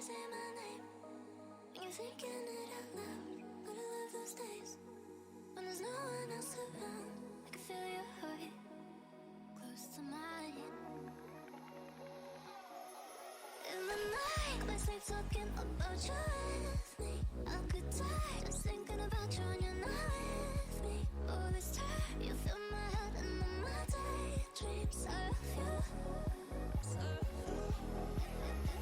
say my name, and you're thinking it out loud. But I love those days when there's no one else around. I can feel your heart close to mine. In the night, I sleep talking about you with me. I could die just thinking about you when you're not with me. Oh, this time you fill my head and all my daydreams of you.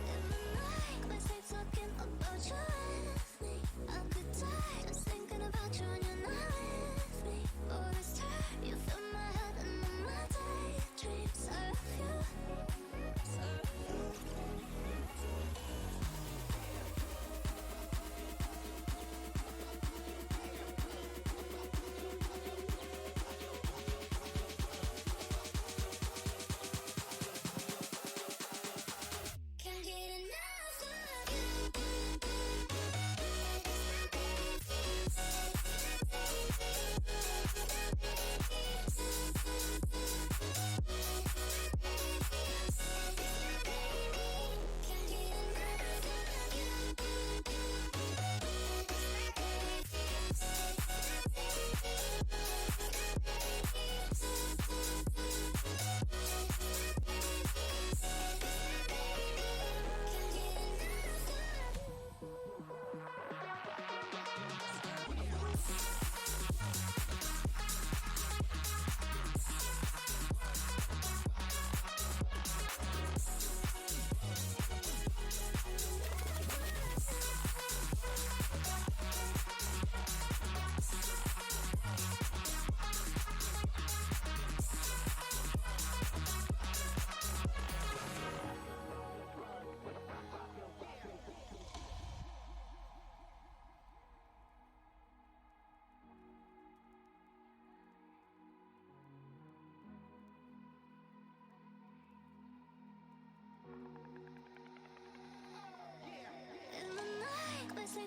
In the night, I sleep talking about you with me. I could die just thinking about you when you're not with me. Oh, this time you fill my head and all my daydreams of you.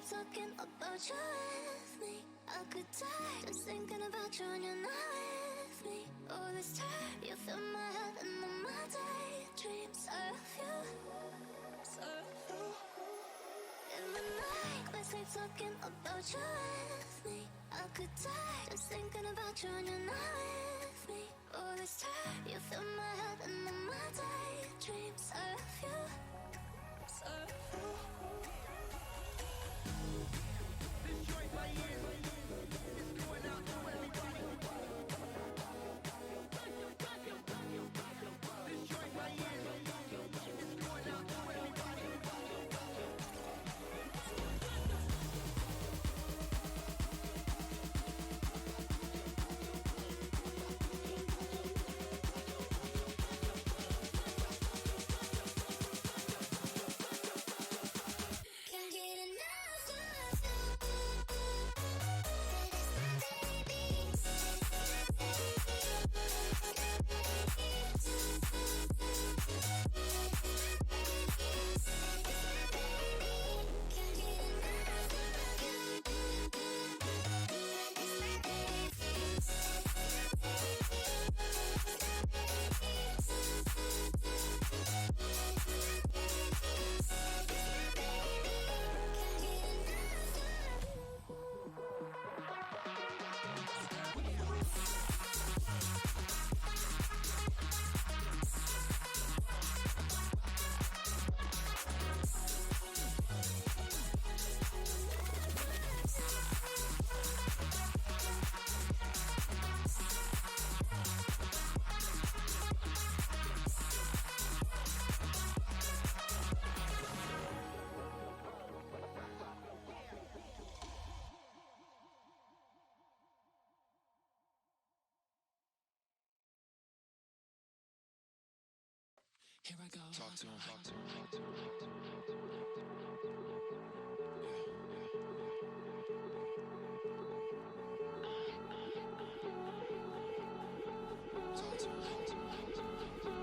Talking about you with me. I could die just thinking about you when you're not with me. Oh, this time you fill my head and all my daydreams of you. In the night, I sleep talking about you with me. I could die just thinking about you when you're not with me. Oh, this time you fill my head and all my daydreams of you. Destroy my ears. It's going out to everybody. Destroy my ears. It's going out to everybody. Can't get enough Here I go. Talk to him, talk to him, talk to him, talk to him. Talk to him, talk to him, talk to him.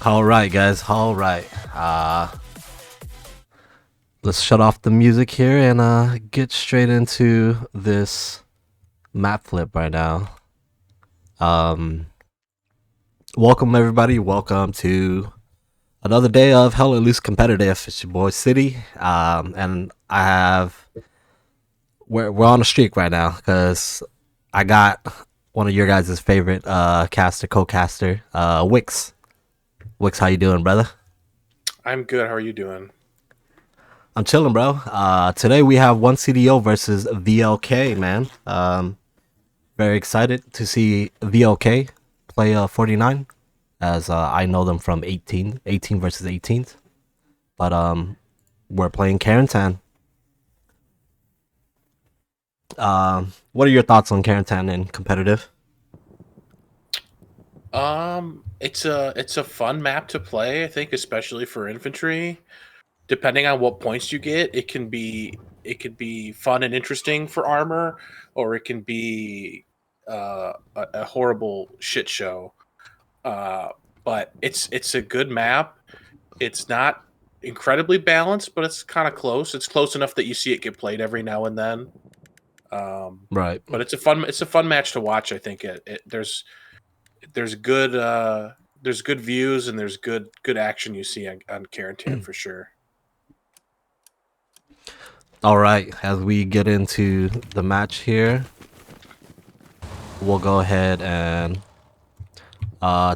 All right, guys. All right. Let's shut off the music here and get straight into this map flip right now. Welcome everybody. Welcome to another day of Hell at Loose Competitive. It's your boy City. And I have we're on a streak right now because I got one of your guys' favorite co-caster, Wix. Wix, how you doing, brother? I'm good. How are you doing? I'm chilling, bro. Today we have one CDO versus VLK, man. Very excited to see VLK play 49, as I know them from 18 versus 18th. But we're playing Carentan. What are your thoughts on Carentan in competitive? It's a fun map to play, I think, especially for infantry. Depending on what points you get, it could be fun and interesting for armor, or it can be a horrible shit show. But it's a good map. It's not incredibly balanced, but it's kind of close. It's close enough that you see it get played every now and then. Right. But it's a fun match to watch. I think there's good views and there's good action you see on Carentan for sure. All right. As we get into the match here, we'll go ahead and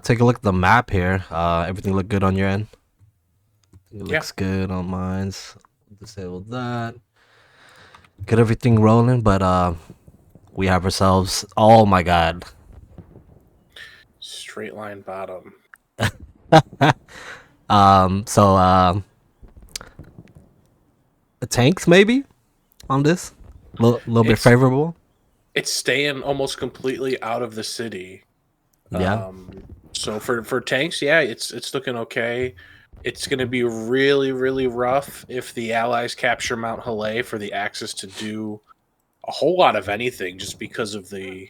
take a look at the map here. Everything look good on your end? It looks good on mine. Disable that. Get everything rolling, but we have ourselves. Oh my god. Straight line bottom. So the tanks maybe on this, little bit favorable. It's staying almost completely out of the city. Yeah. So for tanks, yeah, it's looking okay. It's going to be really, really rough if the Allies capture Mount Halei for the Axis to do a whole lot of anything, just because of the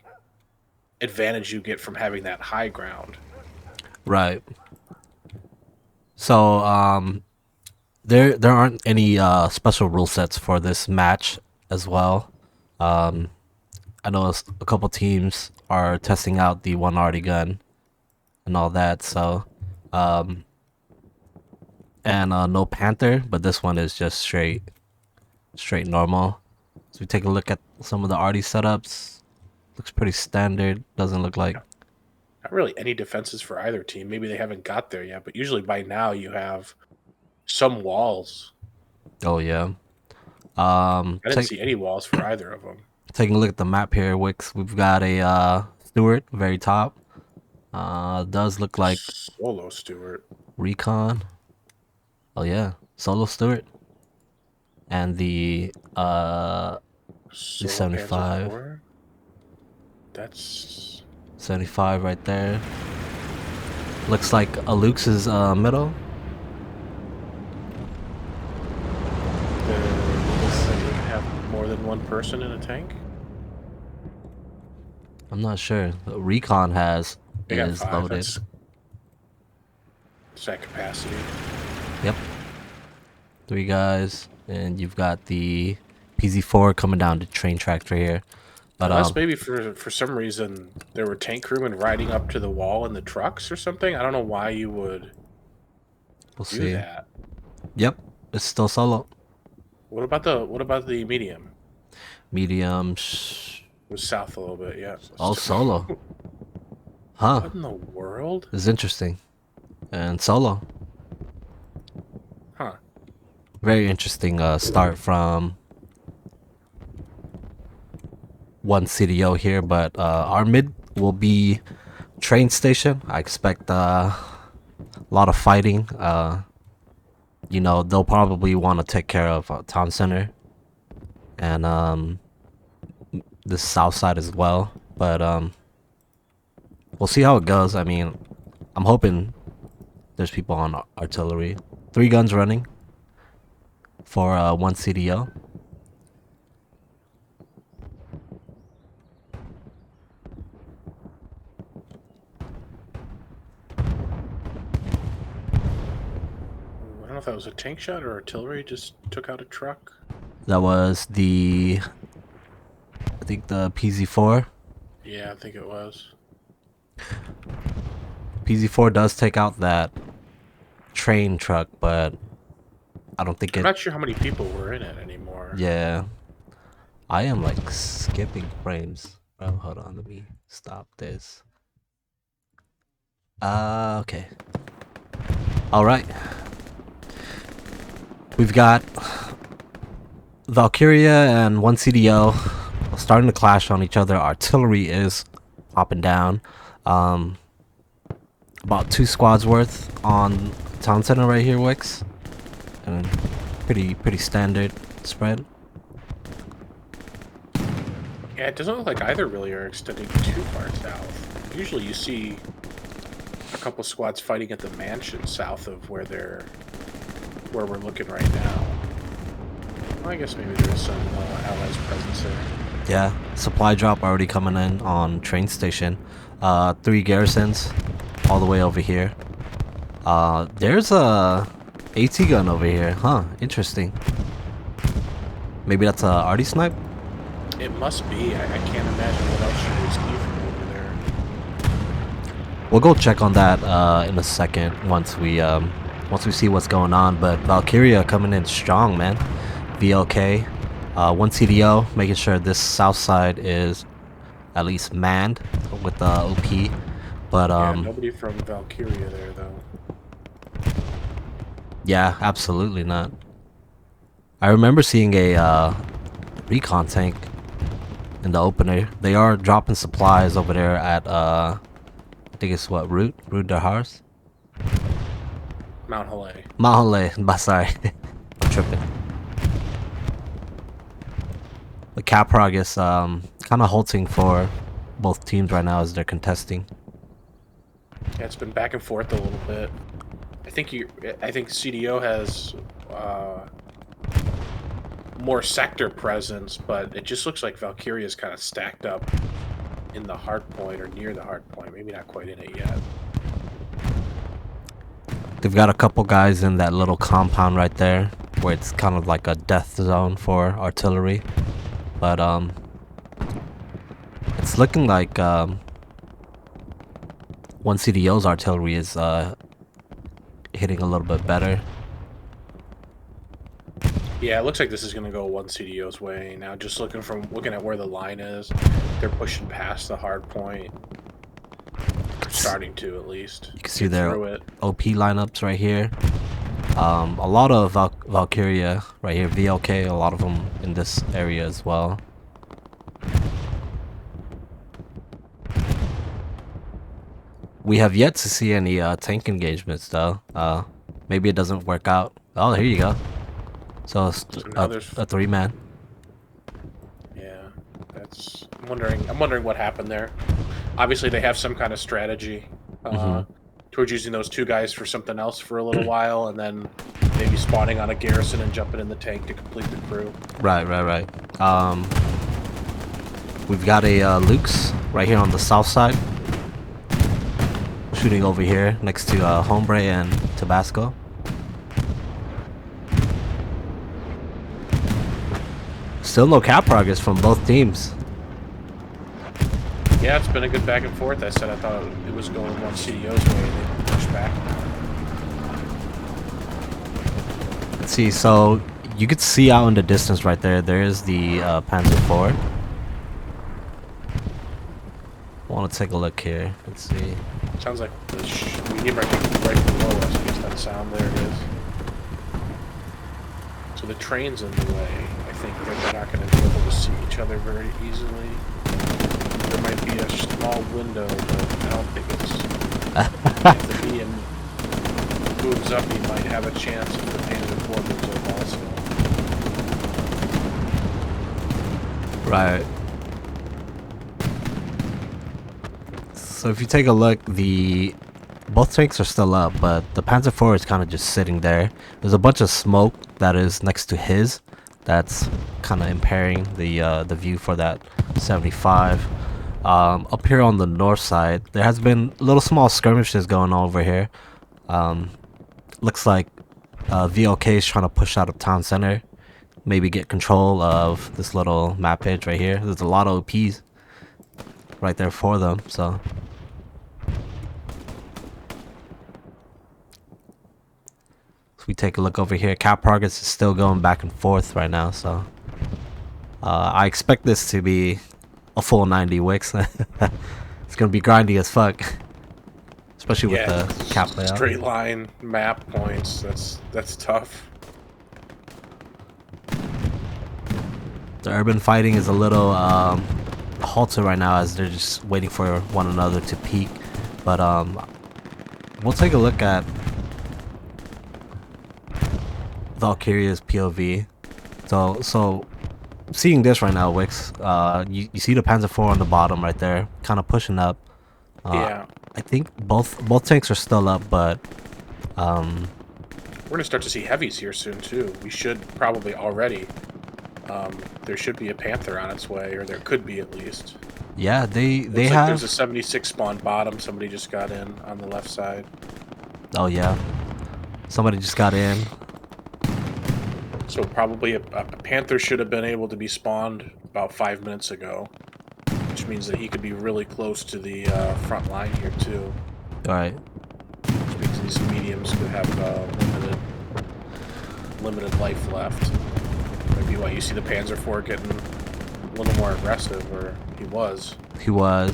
advantage you get from having that high ground. Right. So there aren't any special rule sets for this match as well. I know a couple teams are testing out the one arty gun and all that. So and no Panther, but this one is just straight normal. So we take a look at some of the arty setups. Looks pretty standard. Doesn't look like Not really any defenses for either team. Maybe they haven't got there yet, but usually by now you have some walls. Oh yeah. I didn't see any walls for either of them. Taking a look at the map here, Wix. We've got a Stewart very top. Does look like Solo Stewart. Recon. Oh yeah, Solo Stewart. And the 75. Panzer IV? That's 75 right there. Looks like Alux is middle. have more than one person in a tank. I'm not sure. Recon is loaded. It's that capacity. Yep. 3 guys, and you've got the PZ4 coming down the train tractor here. But unless maybe for some reason there were tank crewmen riding up to the wall in the trucks or something. I don't know why you would do that. Yep, it's still solo. What about the medium? Medium. It was south a little bit, yeah. Oh, solo. Huh. What in the world? It's interesting. And solo. Huh. Very interesting start from one CDO here, but our mid will be train station. I expect a lot of fighting. You know, they'll probably want to take care of town center and the south side as well. But we'll see how it goes. I mean, I'm hoping there's people on artillery. 3 guns running for one CDO. if that was a tank shot or artillery just took out a truck. That was the, I think the PZ4. Yeah, I think it was. PZ4 does take out that train truck, but I don't think I'm it. not sure how many people were in it anymore. Yeah, I am like skipping frames. Oh, hold on, let me stop this. Okay. All right. We've got Valkyria and one CDO starting to clash on each other. Artillery is popping down. About 2 squads worth on town center right here, Wix. And pretty standard spread. Yeah, it doesn't look like either really are extending too far south. Usually you see a couple squads fighting at the mansion south of where we're looking right now. Well, I guess maybe there is some allies presence there. Yeah, supply drop already coming in on train station. 3 garrisons all the way over here. There's a AT gun over here, huh? Interesting. Maybe that's a arty snipe. It must be. I can't imagine what else you would see from over there. We'll go check on that in a second once we see what's going on. But Valkyria coming in strong, man. VLK, 1 CDO, making sure this south side is at least manned with the OP. But Yeah, nobody from Valkyria there though. yeah, absolutely not. I remember seeing a recon tank in the opener. They are dropping supplies over there at I think it's what, Route de Hars? Mount Halais. Mount Halais, sorry. I'm tripping. The Caprog is kind of halting for both teams right now as they're contesting. Yeah, it's been back and forth a little bit. I think CDO has more sector presence, but it just looks like Valkyria is kind of stacked up in the hard point or near the hard point. Maybe not quite in it yet. They've got a couple guys in that little compound right there where it's kind of like a death zone for artillery. But it's looking like 1 CDO's artillery is hitting a little bit better. Yeah, it looks like this is going to go 1 CDO's way. Now, just looking at where the line is, they're pushing past the hard point. Starting to, at least. You can see their through it. OP lineups right here. A lot of Valkyria right here, VLK, a lot of them in this area as well. We have yet to see any tank engagements though. Maybe it doesn't work out. Oh, here you go. So it's a 3-man. Yeah, that's. I'm wondering what happened there. Obviously, they have some kind of strategy towards using those 2 guys for something else for a little while, and then maybe spawning on a garrison and jumping in the tank to complete the crew. Right. We've got a Luke's right here on the south side, shooting over here next to Hombre and Tabasco. Still no cap progress from both teams. Yeah, it's been a good back and forth. I thought it was going 1 CDO's way, and they pushed back. Let's see, so you could see out in the distance right there, there's the Panzer IV. I want to take a look here. Let's see. Sounds like the medium right below us based on sound. There it is. So the train's in the way. I think they're not going to be able to see each other very easily. There might be a small window, but I don't think it's... if the medium moves up, he might have a chance if the Panzer IV moves up also. Right. So if you take a look, both tanks are still up, but the Panzer IV is kind of just sitting there. There's a bunch of smoke that is next to his that's kind of impairing the view for that 75. Up here on the north side, there has been little small skirmishes going on over here. Looks like VLK is trying to push out of town center. Maybe get control of this little map edge right here. There's a lot of OPs right there for them, so. If we take a look over here, cap progress is still going back and forth right now, so. I expect this to be a full 90 wicks. It's gonna be grindy as fuck. Especially with the cap layout. Straight line map points. That's tough. The urban fighting is a little halted right now as they're just waiting for one another to peak. But we'll take a look at Valkyria's POV. So seeing this right now, Wix, you see the Panzer IV on the bottom right there, kind of pushing up. Yeah. I think both tanks are still up, but we're gonna start to see heavies here soon too. We should probably already. There should be a Panther on its way, or there could be at least. Yeah, they Looks like have. there's a 76 spawn bottom. Somebody just got in on the left side. Oh yeah, somebody just got in. So probably a Panther should have been able to be spawned about 5 minutes ago, which means that he could be really close to the front line here too. All right. Which means these mediums could have limited life left. Maybe why you see the Panzer IV getting a little more aggressive, or he was. He was.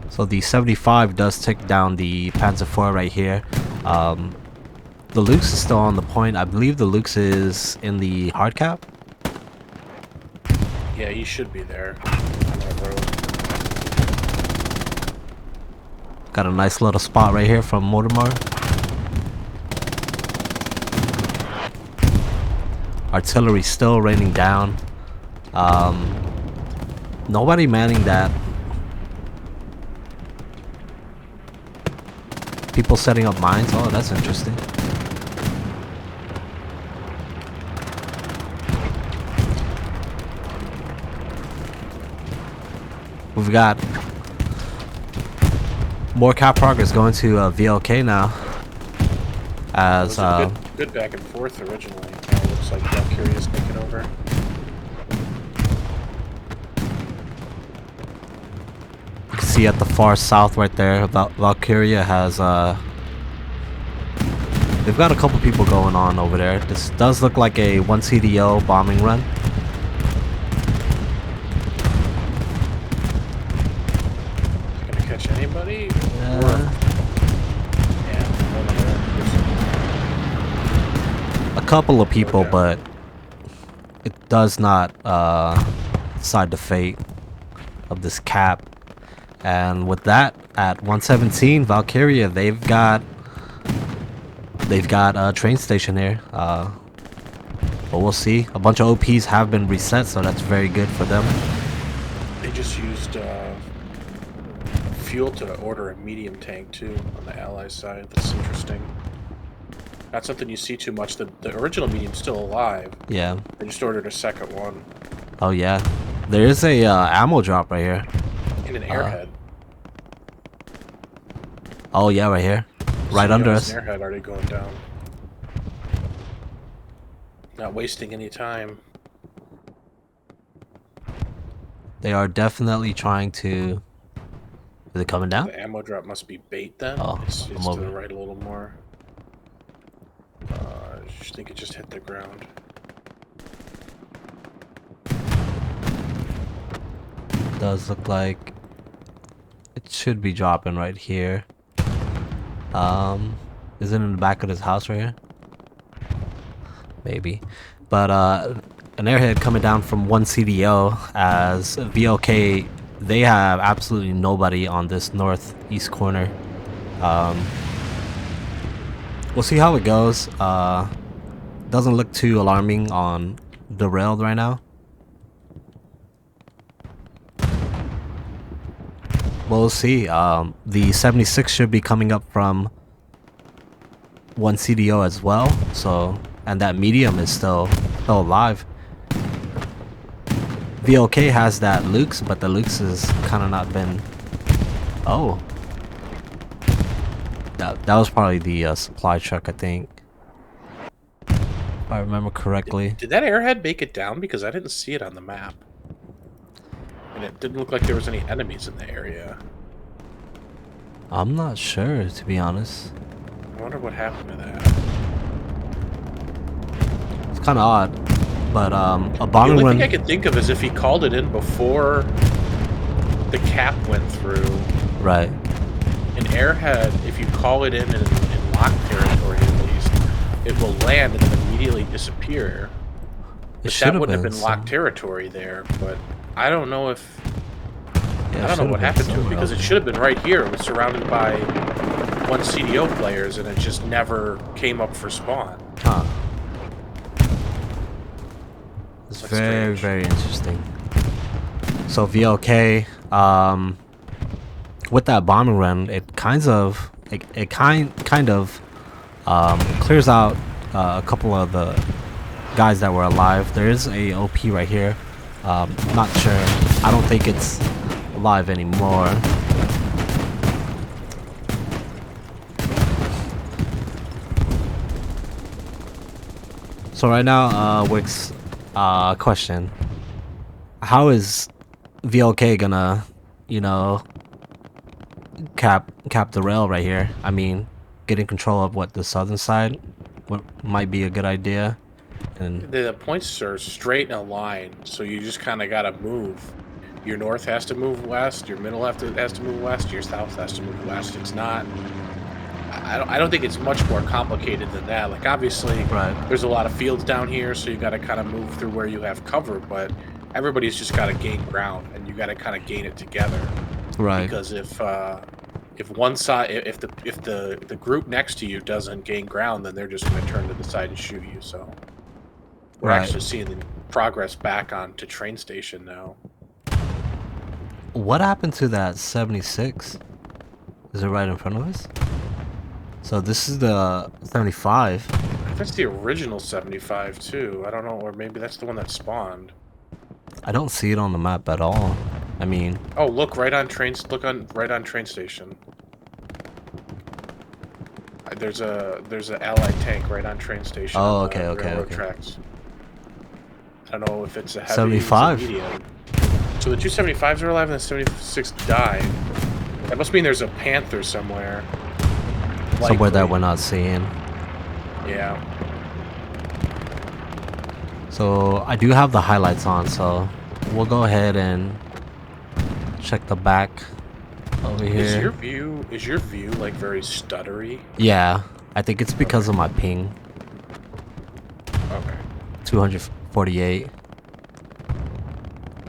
So the 75 does take down the Panzer IV right here. The Lux is still on the point. I believe the Lux is in the hard cap. Yeah, he should be there. On that road. Got a nice little spot right here from Mortimer. Artillery still raining down. Nobody manning that. People setting up mines. Oh, that's interesting. We've got more cap progress going to VLK now. As good back and forth originally. Now it looks like Valkyria's taking over. You can see at the far south right there, Valkyria has they've got a couple people going on over there. This does look like a 1 CDO bombing run. Gonna catch anybody? A couple of people, but it does not decide the fate of this cap. And with that, at 117, Valkyria, they've got a train station here. But we'll see. A bunch of OPs have been reset, so that's very good for them. They just used fuel to order a medium tank too on the ally side. That's interesting. Not something you see too much. The original medium's still alive. Yeah. They just ordered a second one. Oh yeah. There is a ammo drop right here. In an airhead. Oh yeah, right here. Right under us. An airhead already going down. Not wasting any time. They are definitely trying to... Is it coming down? The ammo drop must be bait then. Oh, it's I'm to over. the right a little more. I think it just hit the ground. Does look like it should be dropping right here. Is it in the back of this house right here? Maybe. But an airhead coming down from 1 CDO as VLK, they have absolutely nobody on this northeast corner. We'll see how it goes. Doesn't look too alarming on the rail right now. We'll see. The 76 should be coming up from 1 CDO as well. So, and that medium is still alive. VLK has that Lux, but the Lux has kind of not been. Oh, that was probably the supply truck, I think. I remember correctly. Did that airhead make it down? Because I didn't see it on the map. And it didn't look like there was any enemies in the area. I'm not sure, to be honest. I wonder what happened to that. It's kind of odd. But a The bombing only run. thing I could think of is if he called it in before the cap went through. Right. An airhead, if you call it in lock territory at least, it will land and then immediately disappear. It But should that wouldn't have been some- locked territory there. But I don't know if Yeah, I don't know what happened to it because it else. should have been right here. It was surrounded by one CDO players and it just never came up for spawn. Huh. It's That's very, strange. very interesting. So VLK, with that bombing run, it kind of clears out a couple of the guys that were alive. There is a OP right here. Not sure. I don't think it's alive anymore. So right now, Wix, question: how is VLK gonna, cap the rail right here? I mean, getting control of the southern side, what might be a good idea, and The points are straight in a line, so you just kind of got to move. Your north has to move west, your middle has to move west, your south has to move west. It's not... I don't think it's much more complicated than that. Like, obviously, Right. there's a lot of fields down here, so you got to kind of move through where you have cover, but everybody's just got to gain ground, and you got to kind of gain it together. right, Because if one side, if the group next to you doesn't gain ground, then they're just going to turn to the side and shoot you. So we're Right. actually seeing the progress back on to train station now. what happened to that 76? Is it right in front of us? So this is the 75. That's the original 75 too. I don't know, or maybe that's the one that spawned. I don't see it on the map at all. I mean, Oh, look right on trains. Look on right on train station. There's a allied tank right on train station. Oh, on the okay, railroad okay. tracks. I don't know if it's a heavy, 75. it's a medium. So the 275s are alive and the 76 died. That must mean there's a panther somewhere. somewhere that Likely. we're not seeing. Yeah. So I do have the highlights on, so we'll go ahead and check the back over Is here. your view like very stuttery? Yeah, I think it's because of my ping. Okay. 248.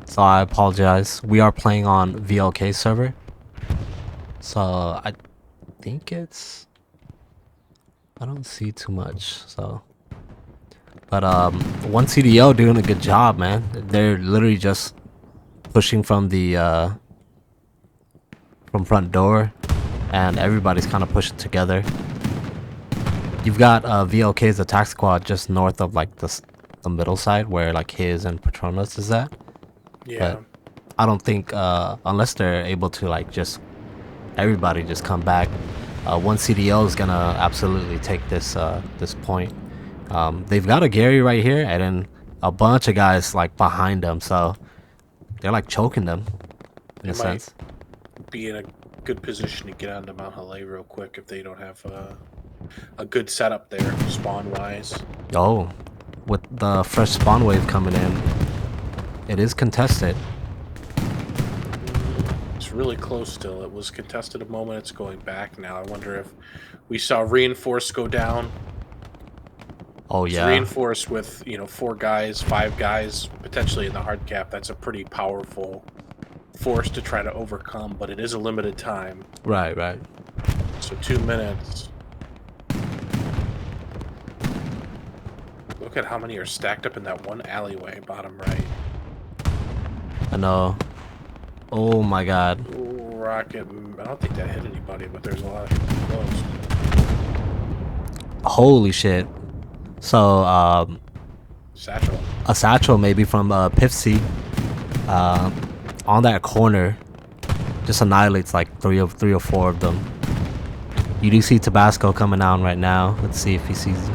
So I apologize. We are playing on VLK server. So I think I don't see too much, so. But one CDO doing a good job, man. They're literally just pushing from the from front door, and everybody's kind of pushing together. You've got VLK's attack squad just north of like the middle side where like his and Patronus is at. Yeah. But I don't think unless they're able to like just everybody just come back, one CDO is gonna absolutely take this this point. They've got a Gary right here and then a bunch of guys like behind them, so they're like choking them in a They might. sense. Be in a good position to get onto Mount Halei real quick if they don't have a good setup there spawn wise. Oh, with the fresh spawn wave coming in, it is contested. It's really close still. It was contested a moment. It's going back now. I wonder if we saw reinforce go down. Oh It's yeah, reinforced with 4 guys, 5 guys potentially in the hard cap. That's a pretty powerful force to try to overcome, but it is a limited time. right. So 2 minutes. Look at how many are stacked up in that one alleyway, bottom right. I know. Oh my god. Ooh, rocket. I don't think that hit anybody, but there's a lot of people close. Holy shit. So Satchel. a satchel maybe from Pipsy on that corner just annihilates like three or 4 of them. You do see Tabasco coming down right now. Let's see if he sees him.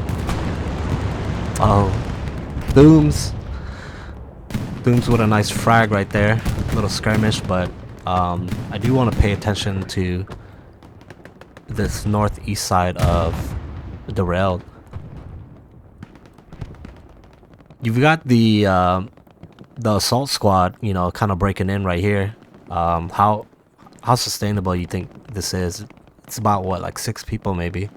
Oh, Dooms. Dooms with a nice frag right there. Little skirmish, but I do want to pay attention to this northeast side of the rail. You've got the assault squad, you know, kind of breaking in right here. How sustainable you think this is? It's about what, like 6 people maybe.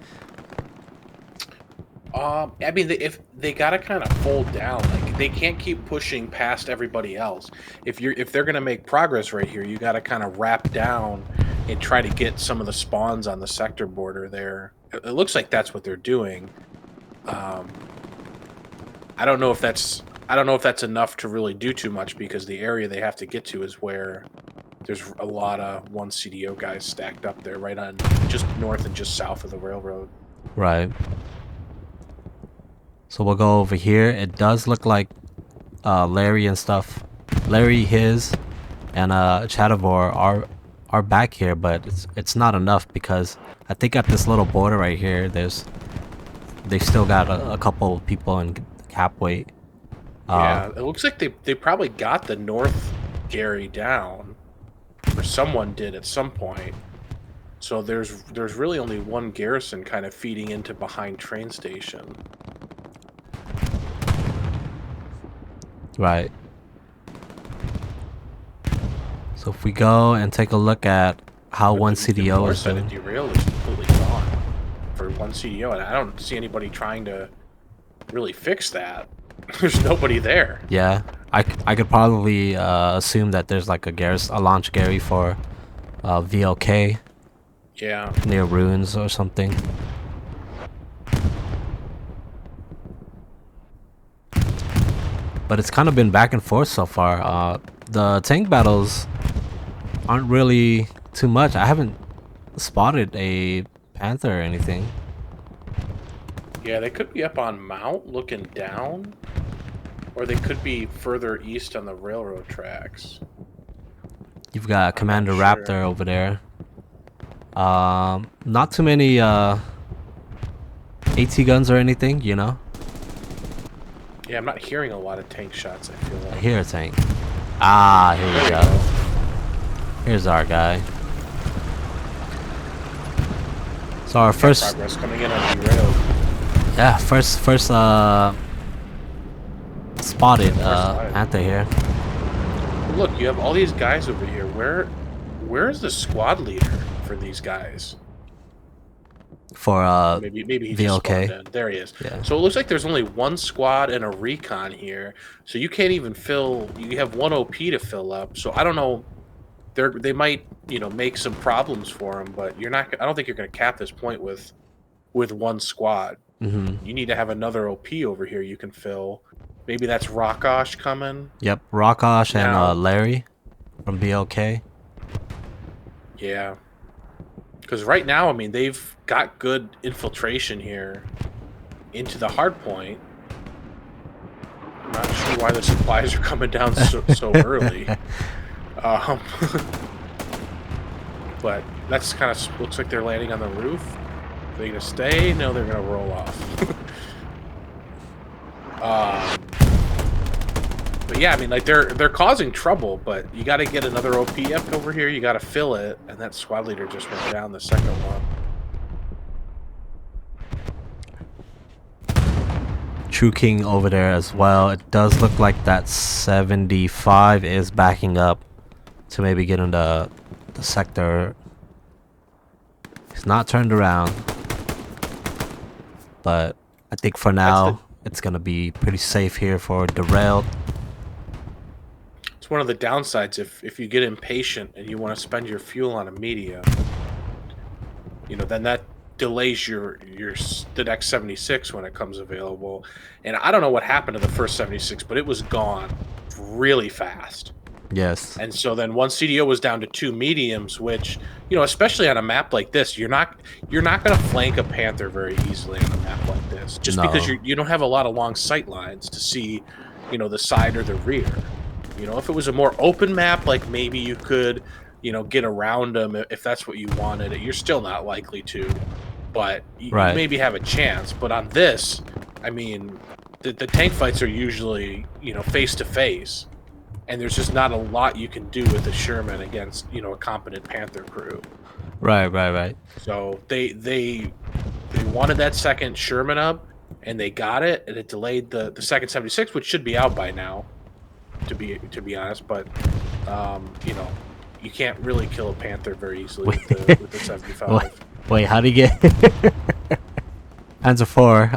I mean, if they gotta kind of fold down, like they can't keep pushing past everybody else. If they're gonna make progress right here, you gotta kind of wrap down and try to get some of the spawns on the sector border there. It looks like that's what they're doing. I don't know if that's enough to really do too much, because the area they have to get to is where there's a lot of 1 CDO guys stacked up there, right on just north and just south of the railroad. Right. So we'll go over here. It does look like Larry and stuff. Larry, his, and Chadavor are back here, but it's not enough, because I think at this little border right here, they've still got a couple of people in cap weight. Yeah, it looks like they probably got the North Gary down, or someone did at some point. So there's really only 1 garrison kind of feeding into behind train station. Right. So if we go and take a look at how one CDO is doing. doing. The derail is completely gone for 1 CDO, and I don't see anybody trying to really fix that. There's nobody there. Yeah, I could probably assume that there's like a launch Gary for VLK Yeah. near ruins or something. But it's kind of been back and forth so far. The tank battles aren't really too much. I haven't spotted a Panther or anything. Yeah, they could be up on Mount looking down, or they could be further east on the railroad tracks. You've got Commander sure. Raptor over there. Not too many AT guns or anything, you know? Yeah, I'm not hearing a lot of tank shots, I feel I like. hear a tank. Ah, here we go. Here's our guy. So our first, Progress coming in on derailed. yeah, first spotted spotted. Panther here. Look, you have all these guys over here. Where's the squad leader for these guys? For Maybe he just VLK. spawned in. There he is. Yeah. So it looks like there's only 1 squad and a recon here. So you can't even fill. You have 1 OP to fill up. So I don't know. They might, you know, make some problems for him, but you're not. I don't think you're going to cap this point with 1 squad. Mm-hmm. You need to have another OP over here you can fill. Maybe that's Rockosh coming. Yep, Rockosh Now- and Larry from VLK. Yeah. Because right now, I mean, they've got good infiltration here into the hard point. I'm not sure why the supplies are coming down so early. But that's kind of looks like they're landing on the roof. Are they gonna stay? No, they're gonna roll off. But yeah, I mean, like they're causing trouble, but you got to get another OP up over here. You got to fill it, and that squad leader just went down the second one. True King over there as well. It does look like that 75 is backing up to maybe get into the sector. He's not turned around, but I think for now it's gonna be pretty safe here for derailed. It's one of the downsides if you get impatient and you want to spend your fuel on a medium, you know, then that delays the next 76 when it comes available. And I don't know what happened to the first 76, but it was gone really fast. Yes. And so then 1 CDO was down to 2 mediums, which, you know, especially on a map like this, you're not going to flank a Panther very easily on a map like this, just No. because you don't have a lot of long sight lines to see, you know, the side or the rear. You know, if it was a more open map, like maybe you could, you know, get around them if that's what you wanted. You're still not likely to, but you Right. maybe have a chance. But on this, I mean, the tank fights are usually, you know, face to face, and there's just not a lot you can do with a Sherman against, you know, a competent Panther crew. Right. So they wanted that second Sherman up, and they got it, and it delayed the second 76, which should be out by now, to be honest. But you know, you can't really kill a Panther very easily with the 75. Wait, how do you get Panzer 4?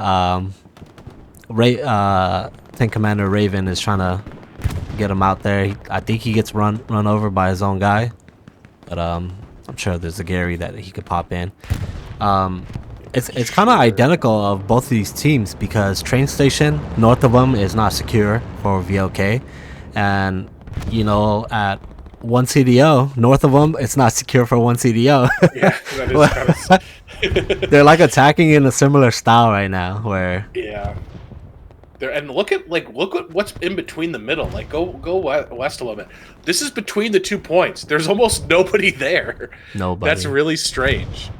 Tank Commander Raven is trying to get him out there. I think he gets run over by his own guy, but I'm sure there's a Gary that he could pop in. It's kind of identical of both of these teams because train station north of them is not secure for VLK, and you know at 1 CDO north of them it's not secure for 1 CDO. Yeah, that is They're like attacking in a similar style right now where yeah. There, and look at what's in between the middle. Like go west a little bit. This is between the 2 points. There's almost nobody there. nobody. That's really strange.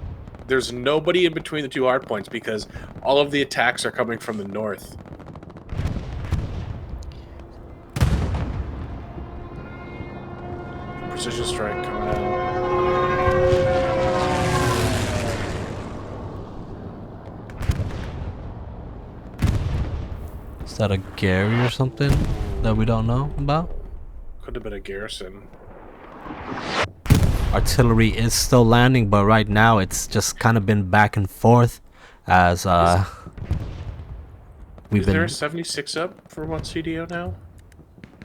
There's nobody in between the 2 hard points because all of the attacks are coming from the north. Precision strike coming out. Is that a Gary or something that we don't know about? Could have been a garrison. Artillery is still landing, but right now it's just kind of been back and forth as we've Is been. there a 76 up for 1 CDO now?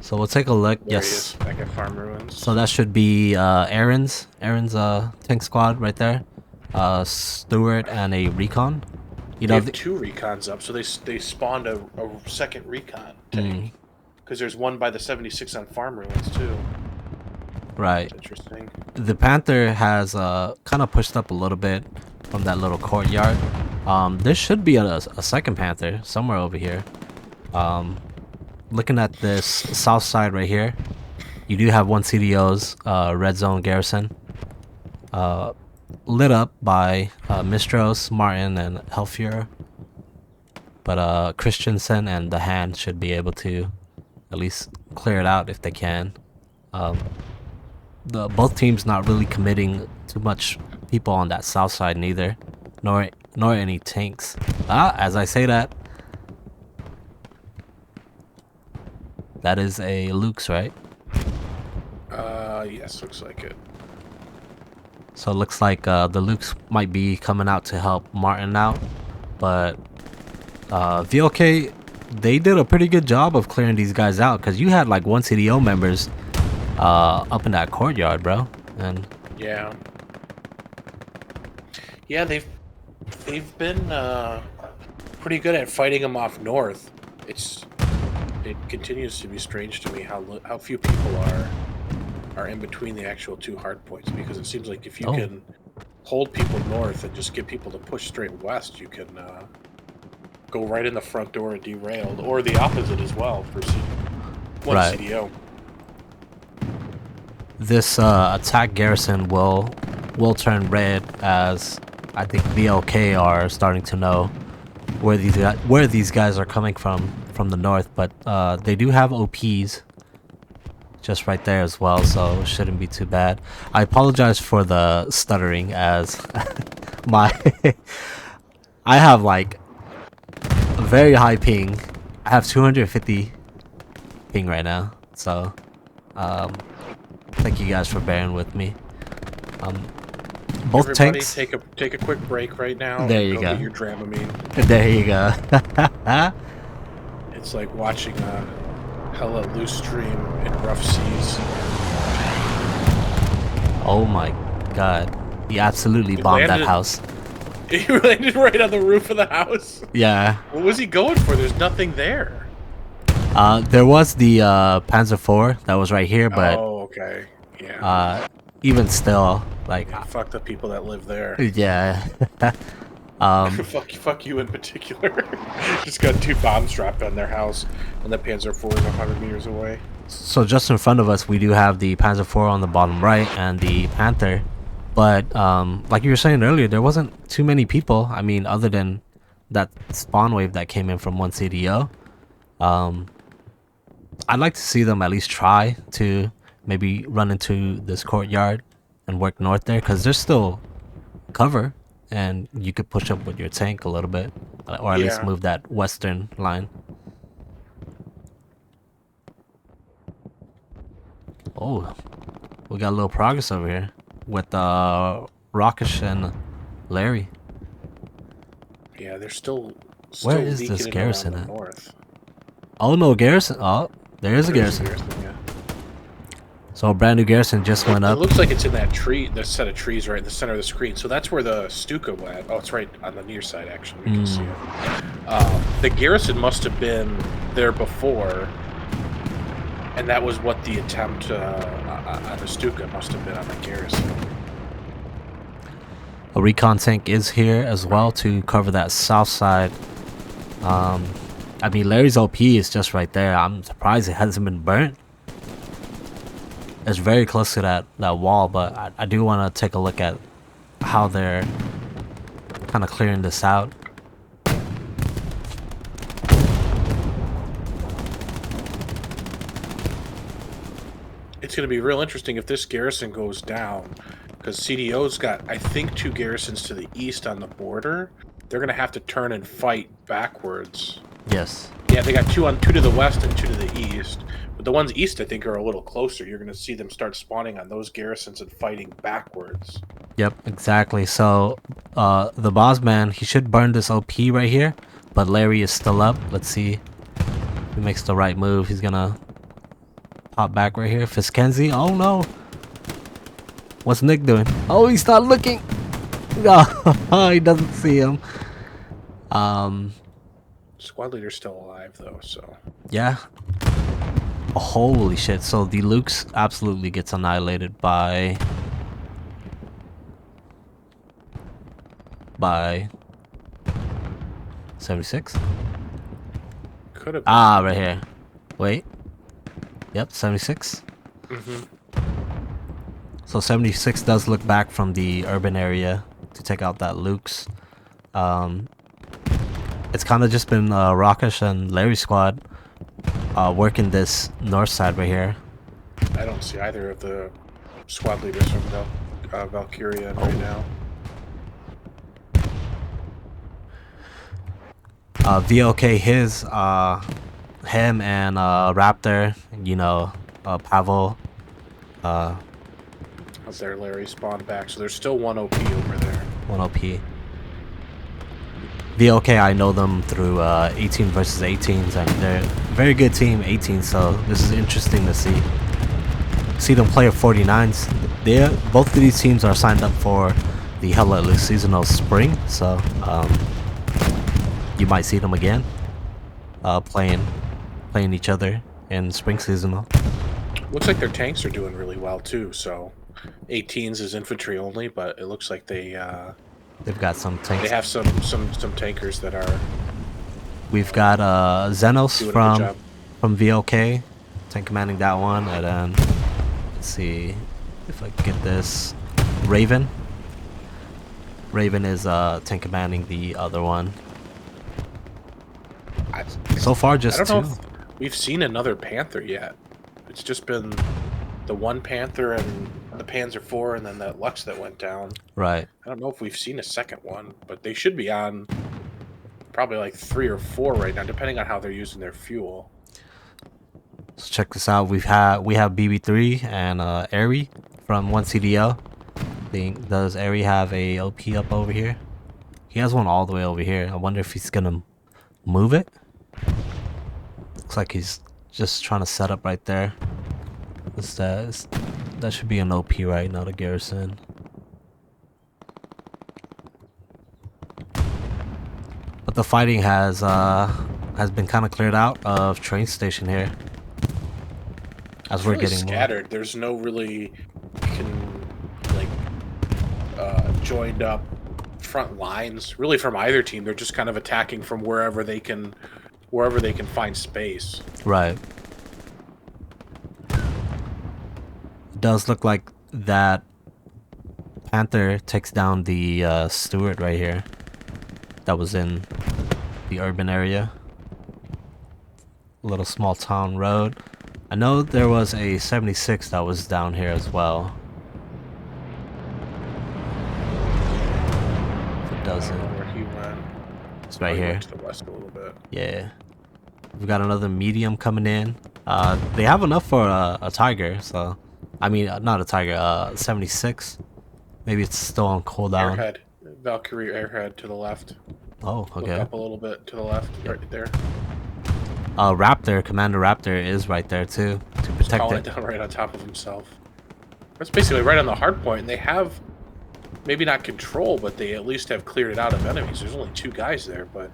So we'll take a look. There he Yes. is, back at Farm Ruins. So that should be Aaron's tank squad right there. Stewart and a recon. You They know, have 2 recons up, so they spawned a second recon tank. Because there's one by the 76 on Farm Ruins too. right. Interesting. The Panther has kind of pushed up a little bit from that little courtyard. There should be a second Panther somewhere over here. Looking at this south side right here, you do have 1 CDO's red zone garrison, lit up by Mistros, Martin, and Hellfuhrer. But Christensen and the Hand should be able to at least clear it out if they can. Both teams not really committing too much people on that south side neither, nor any tanks. As I say that is a Luke's, right? Yes, looks like it. So it looks like the Lukes might be coming out to help Martin out, but VLK, they did a pretty good job of clearing these guys out because you had like 1 CDO members up in that courtyard, bro. And yeah, they've been pretty good at fighting them off north. It continues to be strange to me how few people are in between the actual 2 hard points, because it seems like if you can hold people north and just get people to push straight west, you can go right in the front door and derailed, or the opposite as well for one Right. CDO. this attack garrison will turn red as I think VLK are starting to know where these guys are coming from the north, but they do have OPs just right there as well, so it shouldn't be too bad. I apologize for the stuttering as I have like a very high ping. I have 250 ping right now, so thank you guys for bearing with me. Both Everybody tanks. take a quick break right now. There you go. Get your Dramamine. There you go. It's like watching a Hell Let Loose stream in rough seas. Oh my god. He absolutely bombed that landed- house. He landed right on the roof of the house. Yeah. What was he going for? There's nothing there. There was the Panzer IV that was right here, but Oh, okay. Yeah. even still, like, Fuck the people that live there. yeah. Fuck you in particular. Just got 2 bombs dropped on their house, and the Panzer IV is 100 meters away. So just in front of us, we do have the Panzer IV on the bottom right and the Panther. But like you were saying earlier, there wasn't too many people. I mean, other than that spawn wave that came in from 1 CDO. I'd like to see them at least try to maybe run into this courtyard and work north there, because there's still cover and you could push up with your tank a little bit, or at least Yeah. move that western line. Oh, we got a little progress over here with Rockish and Larry. Yeah, they're still Where is leaking this in garrison around the at? north. Oh no, garrison. Oh, there is a There's garrison. yeah. So a brand new garrison just went It up. looks like it's in that tree, the set of trees right in the center of the screen. So that's where the Stuka went. Oh, it's right on the near side, actually. We can see it. The garrison must have been there before, and that was what the attempt on the Stuka must have been on the garrison. A recon tank is here as well to cover that south side. I mean, Larry's OP is just right there. I'm surprised it hasn't been burnt. It's very close to that wall, but I do want to take a look at how they're kind of clearing this out. It's going to be real interesting if this garrison goes down, because CDO's got, I think, 2 garrisons to the east on the border. They're going to have to turn and fight backwards. Yes. Yeah, they got 2 to the west and 2 to the east. But the ones east, I think, are a little closer. You're going to see them start spawning on those garrisons and fighting backwards. Yep, exactly. So, the boss man, he should burn this OP right here, but Larry is still up. Let's see if he makes the right move. He's gonna pop back right here. Fiskenzie, oh no. What's Nick doing? Oh, he's not looking. Oh, he doesn't see him. Squad leader's still alive, though, so... Yeah. Oh, holy shit. So the Luke's absolutely gets annihilated by 76. Could have been. Ah, right here. Wait. Yep, 76. So 76 does look back from the urban area to take out that Luke's. It's kind of just been Rockish and Larry's squad working this north side right here. I don't see either of the squad leaders from Valkyria right now. VLK, him and Raptor, you know, Pavel. Up there, Larry spawned back, so there's still 1 OP over there. 1 OP. VLK, I know them through 18 versus 18s, and they're a very good team, 18, so this is interesting to see. See them play at 49s. Both of these teams are signed up for the HLL seasonal spring, so you might see them again playing each other in spring seasonal. Looks like their tanks are doing really well too. So 18s is infantry only, but it looks like they've got some tanks. They have some tankers that are. We've got Xenos doing a good from VLK, tank commanding that one, and then let's see if I can get this. Raven is tank commanding the other one. So far, just I don't 2. know if we've seen another Panther yet. It's just been the one Panther and the Panzer IV, and then that Lux that went down. Right. I don't know if we've seen a second one, but they should be on probably like 3 or 4 right now, depending on how they're using their fuel. So check this out. We have BB3 and Airy from 1CDL. Does Airy have a OP up over here? He has one all the way over here. I wonder if he's gonna move it. Looks like he's just trying to set up right there. That should be an OP, right? Not a garrison. But the fighting has been kind of cleared out of train station here. As we're Really getting scattered. More. There's no really joined up front lines really from either team. They're just kind of attacking from wherever they can find space. Right. It does look like that Panther takes down the Stewart right here. That was in the urban area. little small town road. I know there was a 76 that was down here as well. If it I don't doesn't, know where he went. it's right He here. went to the west a little bit. Yeah. We've got another medium coming in. They have enough for a tiger, so I mean, not a tiger. 76. Maybe it's still on cooldown. Airhead. Valkyria airhead to the left. Oh, Look okay. up a little bit to the left, right there. Raptor, Commander Raptor is right there too to protect Calling it. it down right on top of himself. That's basically right on the hard point, and they have maybe not control, but they at least have cleared it out of enemies. There's only 2 guys there, but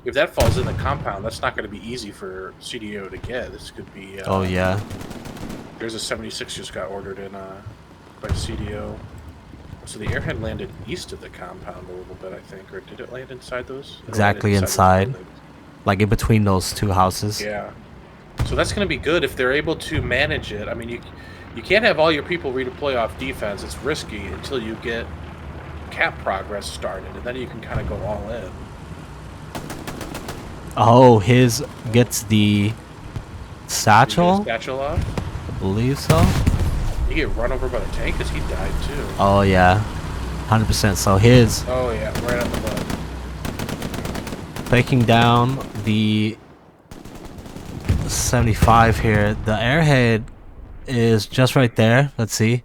if that falls in the compound, that's not going to be easy for CDO to get. This could be. Oh yeah. There's a 76 just got ordered in by CDO. So the airhead landed east of the compound a little bit, I think, or did it land inside those? It Exactly landed inside. those buildings. Like in between those 2 houses. Yeah. So that's going to be good if they're able to manage it. I mean, you can't have all your people redeploy off defense. It's risky until you get cap progress started, and then you can kind of go all in. Oh, his gets the You satchel? get a satchel off. I believe so. You get run over by the tank because he died too. Oh yeah. 100%. So his Oh yeah, right on the butt. taking down the 75 here. The airhead is just right there. Let's see.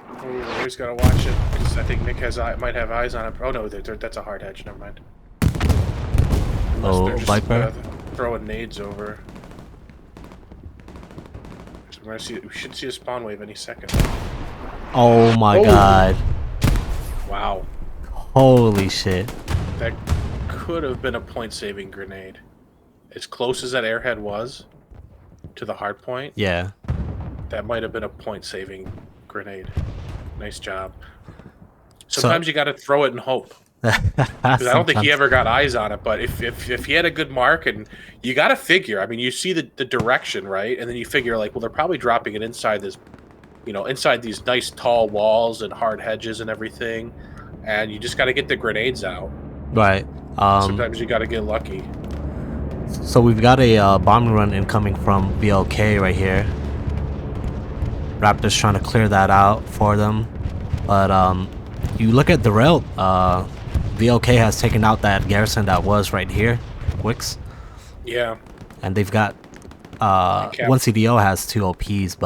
Oh, he's got to watch it because I think Nick might have eyes on it. Oh no, that's a hard hedge. Never mind. Unless Oh, they're just, Viper. throwing nades over. So we're gonna see. We should see a spawn wave any second. Oh my Oh. god. Wow, Holy shit. that could have been a point-saving grenade. As close as that airhead was to the hard point, Yeah. that might have been a point-saving grenade. Nice job. Sometimes you got to throw it and hope. Because I don't think he ever got eyes on it, but if he had a good mark, and you got to figure, I mean, you see the direction, right? And then you figure, like, well, they're probably dropping it inside this, inside these nice tall walls and hard hedges and everything. And you just got to get the grenades out. Right. Sometimes you got to get lucky. So we've got a bombing run incoming from VLK right here. Raptors trying to clear that out for them. But you look at the rail, VLK has taken out that garrison that was right here, Wix. Yeah. And they've got one CDO has 2 OPs,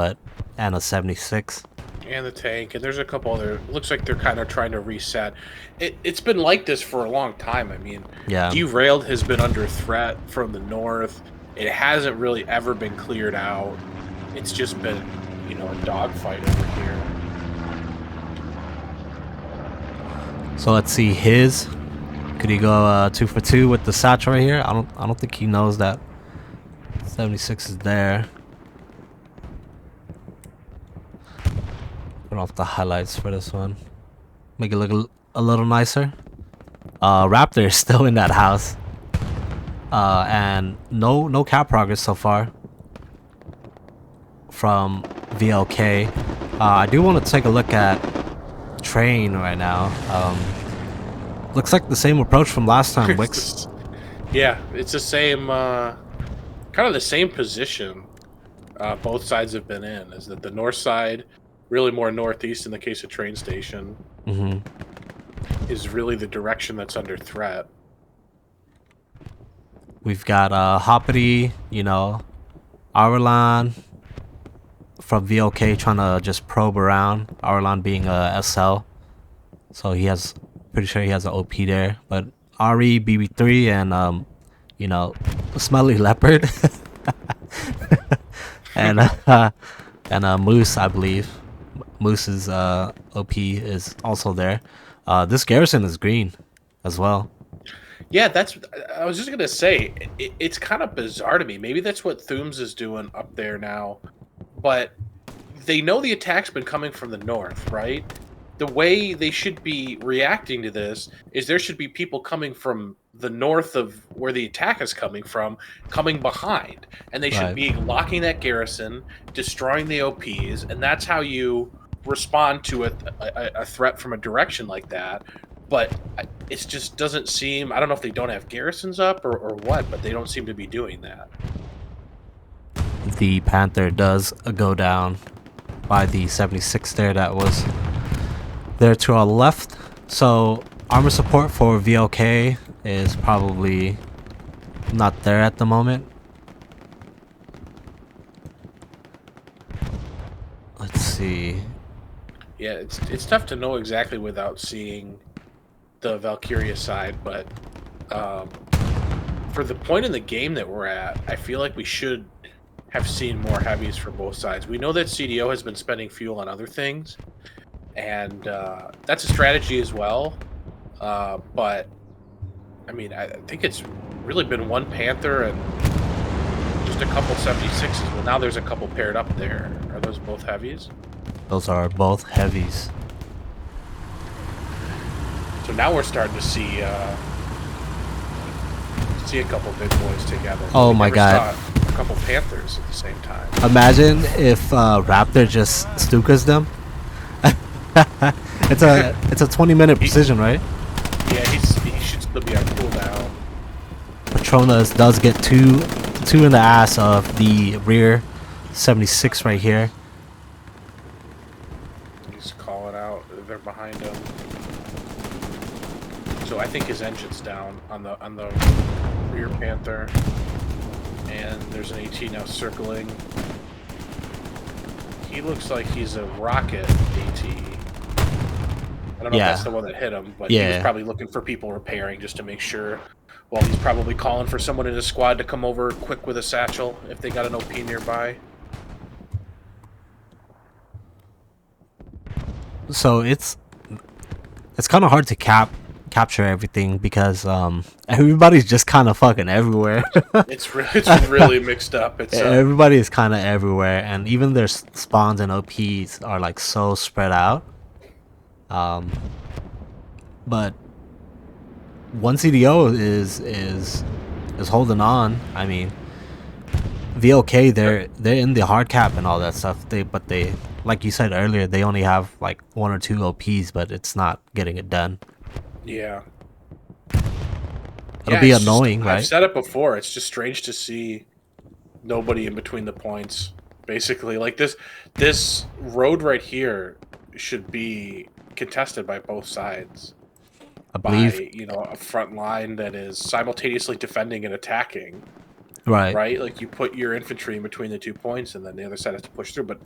and a 76. And the tank, and there's a couple other. It looks like they're kind of trying to reset. It's been like this for a long time. I mean, Yeah. Derailed has been under threat from the north. It hasn't really ever been cleared out. It's just been, a dogfight over here. So let's see his. Could he go 2 for 2 with the satchel right here? I don't think he knows that 76 is there. Turn off the highlights for this one. Make it look a little nicer. Raptor is still in that house. And no cap progress so far from VLK. I do want to take a look at Train right now. Looks like the same approach from last time, Wix. Yeah, it's the same, kind of the same position both sides have been in. Is that the north side, really more northeast in the case of train station, is really the direction that's under threat. We've got Hoppity, Arlan from VLK trying to just probe around. Arlan being a SL, so pretty sure he has an OP there. But RE, BB3, and Smelly Leopard, and Moose, I believe. Moose's OP is also there. This garrison is green as well. Yeah, I was just gonna say, it's kind of bizarre to me. Maybe that's what Thooms is doing up there now, but they know the attack's been coming from the north, right? The way they should be reacting to this is there should be people coming from the north of where the attack is coming from, coming behind, and they should be locking that garrison, destroying the OPs, and that's how you respond to a threat from a direction like that. But it just doesn't seem. I don't know if they don't have garrisons up or what, but they don't seem to be doing that. the Panther does go down by the 76 there that was there to our left. So armor support for VLK is probably not there at the moment. Let's see. Yeah, it's tough to know exactly without seeing the Valkyria side, but for the point in the game that we're at, I feel like we should have seen more heavies for both sides. We know that CDO has been spending fuel on other things, and that's a strategy as well. But I mean, I think it's really been one Panther and just a couple 76s. Well, now there's a couple paired up there. Are those both heavies? Those are both heavies. So now we're starting to see a couple big boys together. Oh We my never God. saw a couple Panthers at the same time. Imagine if Raptor just Stukas them. it's a 20-minute precision, right? Yeah, he should still be on cooldown. Patronus does get two in the ass of the rear 76 right here. He's calling out. They're behind him. So I think his engine's down on the rear Panther, and there's an AT now circling. He looks like he's a rocket AT. I don't know if that's the one that hit him, but he was probably looking for people repairing just to make sure. Well, he's probably calling for someone in his squad to come over quick with a satchel if they got an OP nearby. So it's kind of hard to capture everything because everybody's just kind of fucking everywhere. It's really mixed up. It's Everybody is kind of everywhere, and even their spawns and OPs are like so spread out. But one CDO is holding on. I mean, VLK they're in the hard cap and all that stuff. But they like you said earlier, they only have like 1 or 2 OPs, but it's not getting it done. Yeah. It'll be annoying, right? I've said it before. It's just strange to see nobody in between the points. Basically, like this road right here should be contested by both sides. I believe, By, a front line that is simultaneously defending and attacking. right? Right? Like you put your infantry in between the 2 points, and then the other side has to push through. But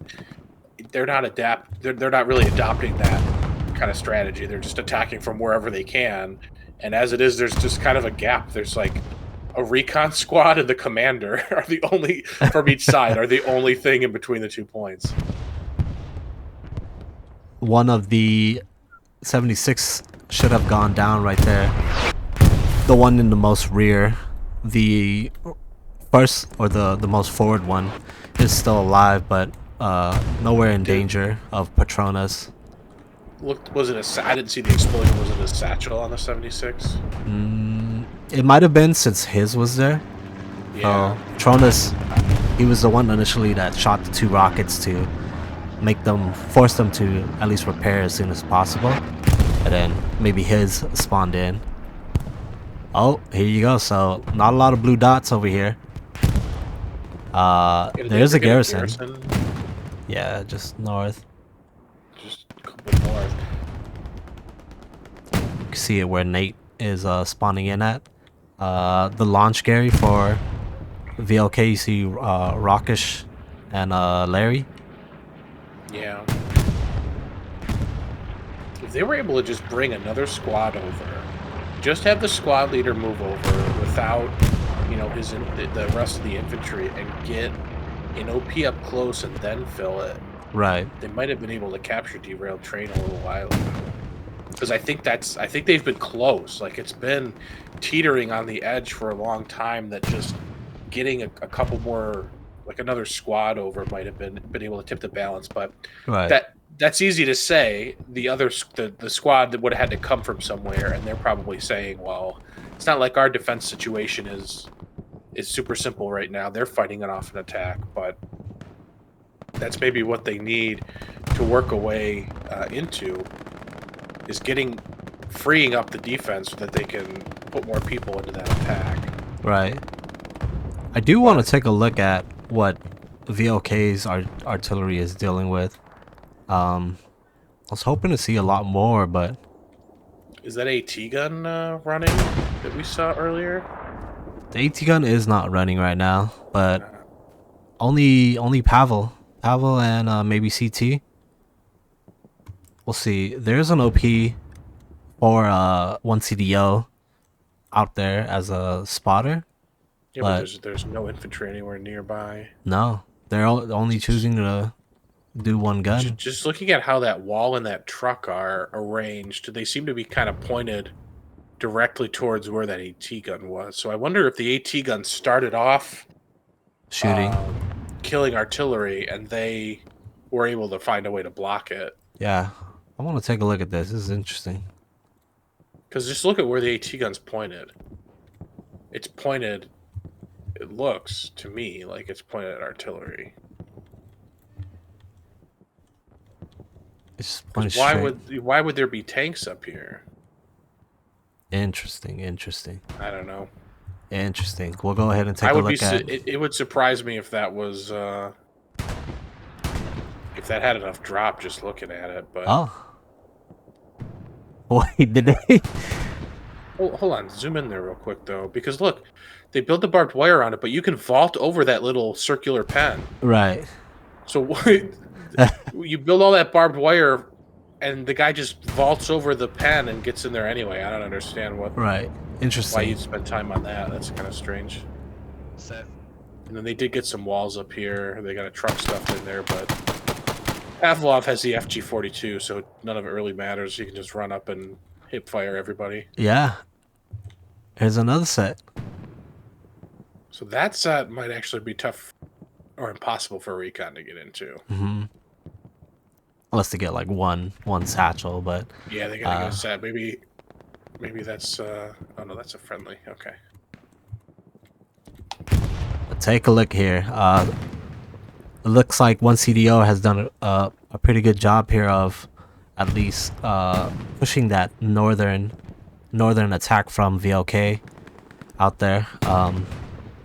they're not They're not really adopting that kind of strategy. They're just attacking from wherever they can. And as it is, there's just kind of a gap. There's like a recon squad and the commander are the only from each side are the only thing in between the 2 points. One of the 76 should have gone down right there. The one in the most rear, the first or the most forward one, is still alive, but nowhere in danger of Patronus. Was it I didn't see the explosion. Was it a satchel on the 76? It might have been since his was there. Yeah. Patronus, he was the one initially that shot the 2 rockets to force them to at least repair as soon as possible, and then maybe his spawned in. Oh, here you go. So not a lot of blue dots over here. There's a garrison. Yeah, just north. Just a couple north. You can see it where Nate is spawning in at. The launch Gary for VLK, you see Rockish and Larry. Yeah. If they were able to just bring another squad over, just have the squad leader move over without, the rest of the infantry and get an OP up close and then fill it. Right. They might have been able to capture derailed train a little while ago. Because I think they've been close. Like it's been teetering on the edge for a long time. That just getting a couple more, like another squad over, might have been able to tip the balance. But Right. that's easy to say. The squad that would have had to come from somewhere, and they're probably saying, well, it's not like our defense situation is super simple right now. They're fighting it off an attack, but that's maybe what they need to work a way into is freeing up the defense so that they can put more people into that attack. Right. I do want to take a look at what VOK's artillery is dealing with. I was hoping to see a lot more, but Is that AT gun running that we saw earlier? the AT gun is not running right now. But only Pavel and maybe CT. We'll see. There's an OP for one CDO out there as a spotter. Yeah, but there's no infantry anywhere nearby. No, they're only choosing to do one gun. Just looking at how that wall and that truck are arranged, they seem to be kind of pointed directly towards where that AT gun was. So I wonder if the AT gun started off Shooting. Killing artillery, and they were able to find a way to block it. Yeah, I want to take a look at this. This is interesting. Because just look at where the AT gun's pointed. It's pointed. It looks to me like it's pointed at artillery. It's pointed Why straight. would there be tanks up here? Interesting. I don't know. Interesting. We'll go ahead and take I a would look at. It would surprise me if that was if that had enough drop just looking at it. But Oh. Wait, did they? hold on, zoom in there real quick though, because look, they built the barbed wire on it, but you can vault over that little circular pen. Right. So you build all that barbed wire, and the guy just vaults over the pen and gets in there anyway. I don't understand Right. why Interesting. you'd spend time on that. That's kind of strange. Set. And then they did get some walls up here. They got a truck stuffed in there, but Pavlov has the FG-42, so none of it really matters. You can just run up and hip fire everybody. Yeah. Here's another set. So that set might actually be tough or impossible for recon to get into. Mm-hmm. Unless they get like one satchel, but Yeah, they gotta get a set. Maybe that's oh no, that's a friendly. Okay. take a look here. It looks like one CDO has done a pretty good job here of at least pushing that northern attack from VLK out there.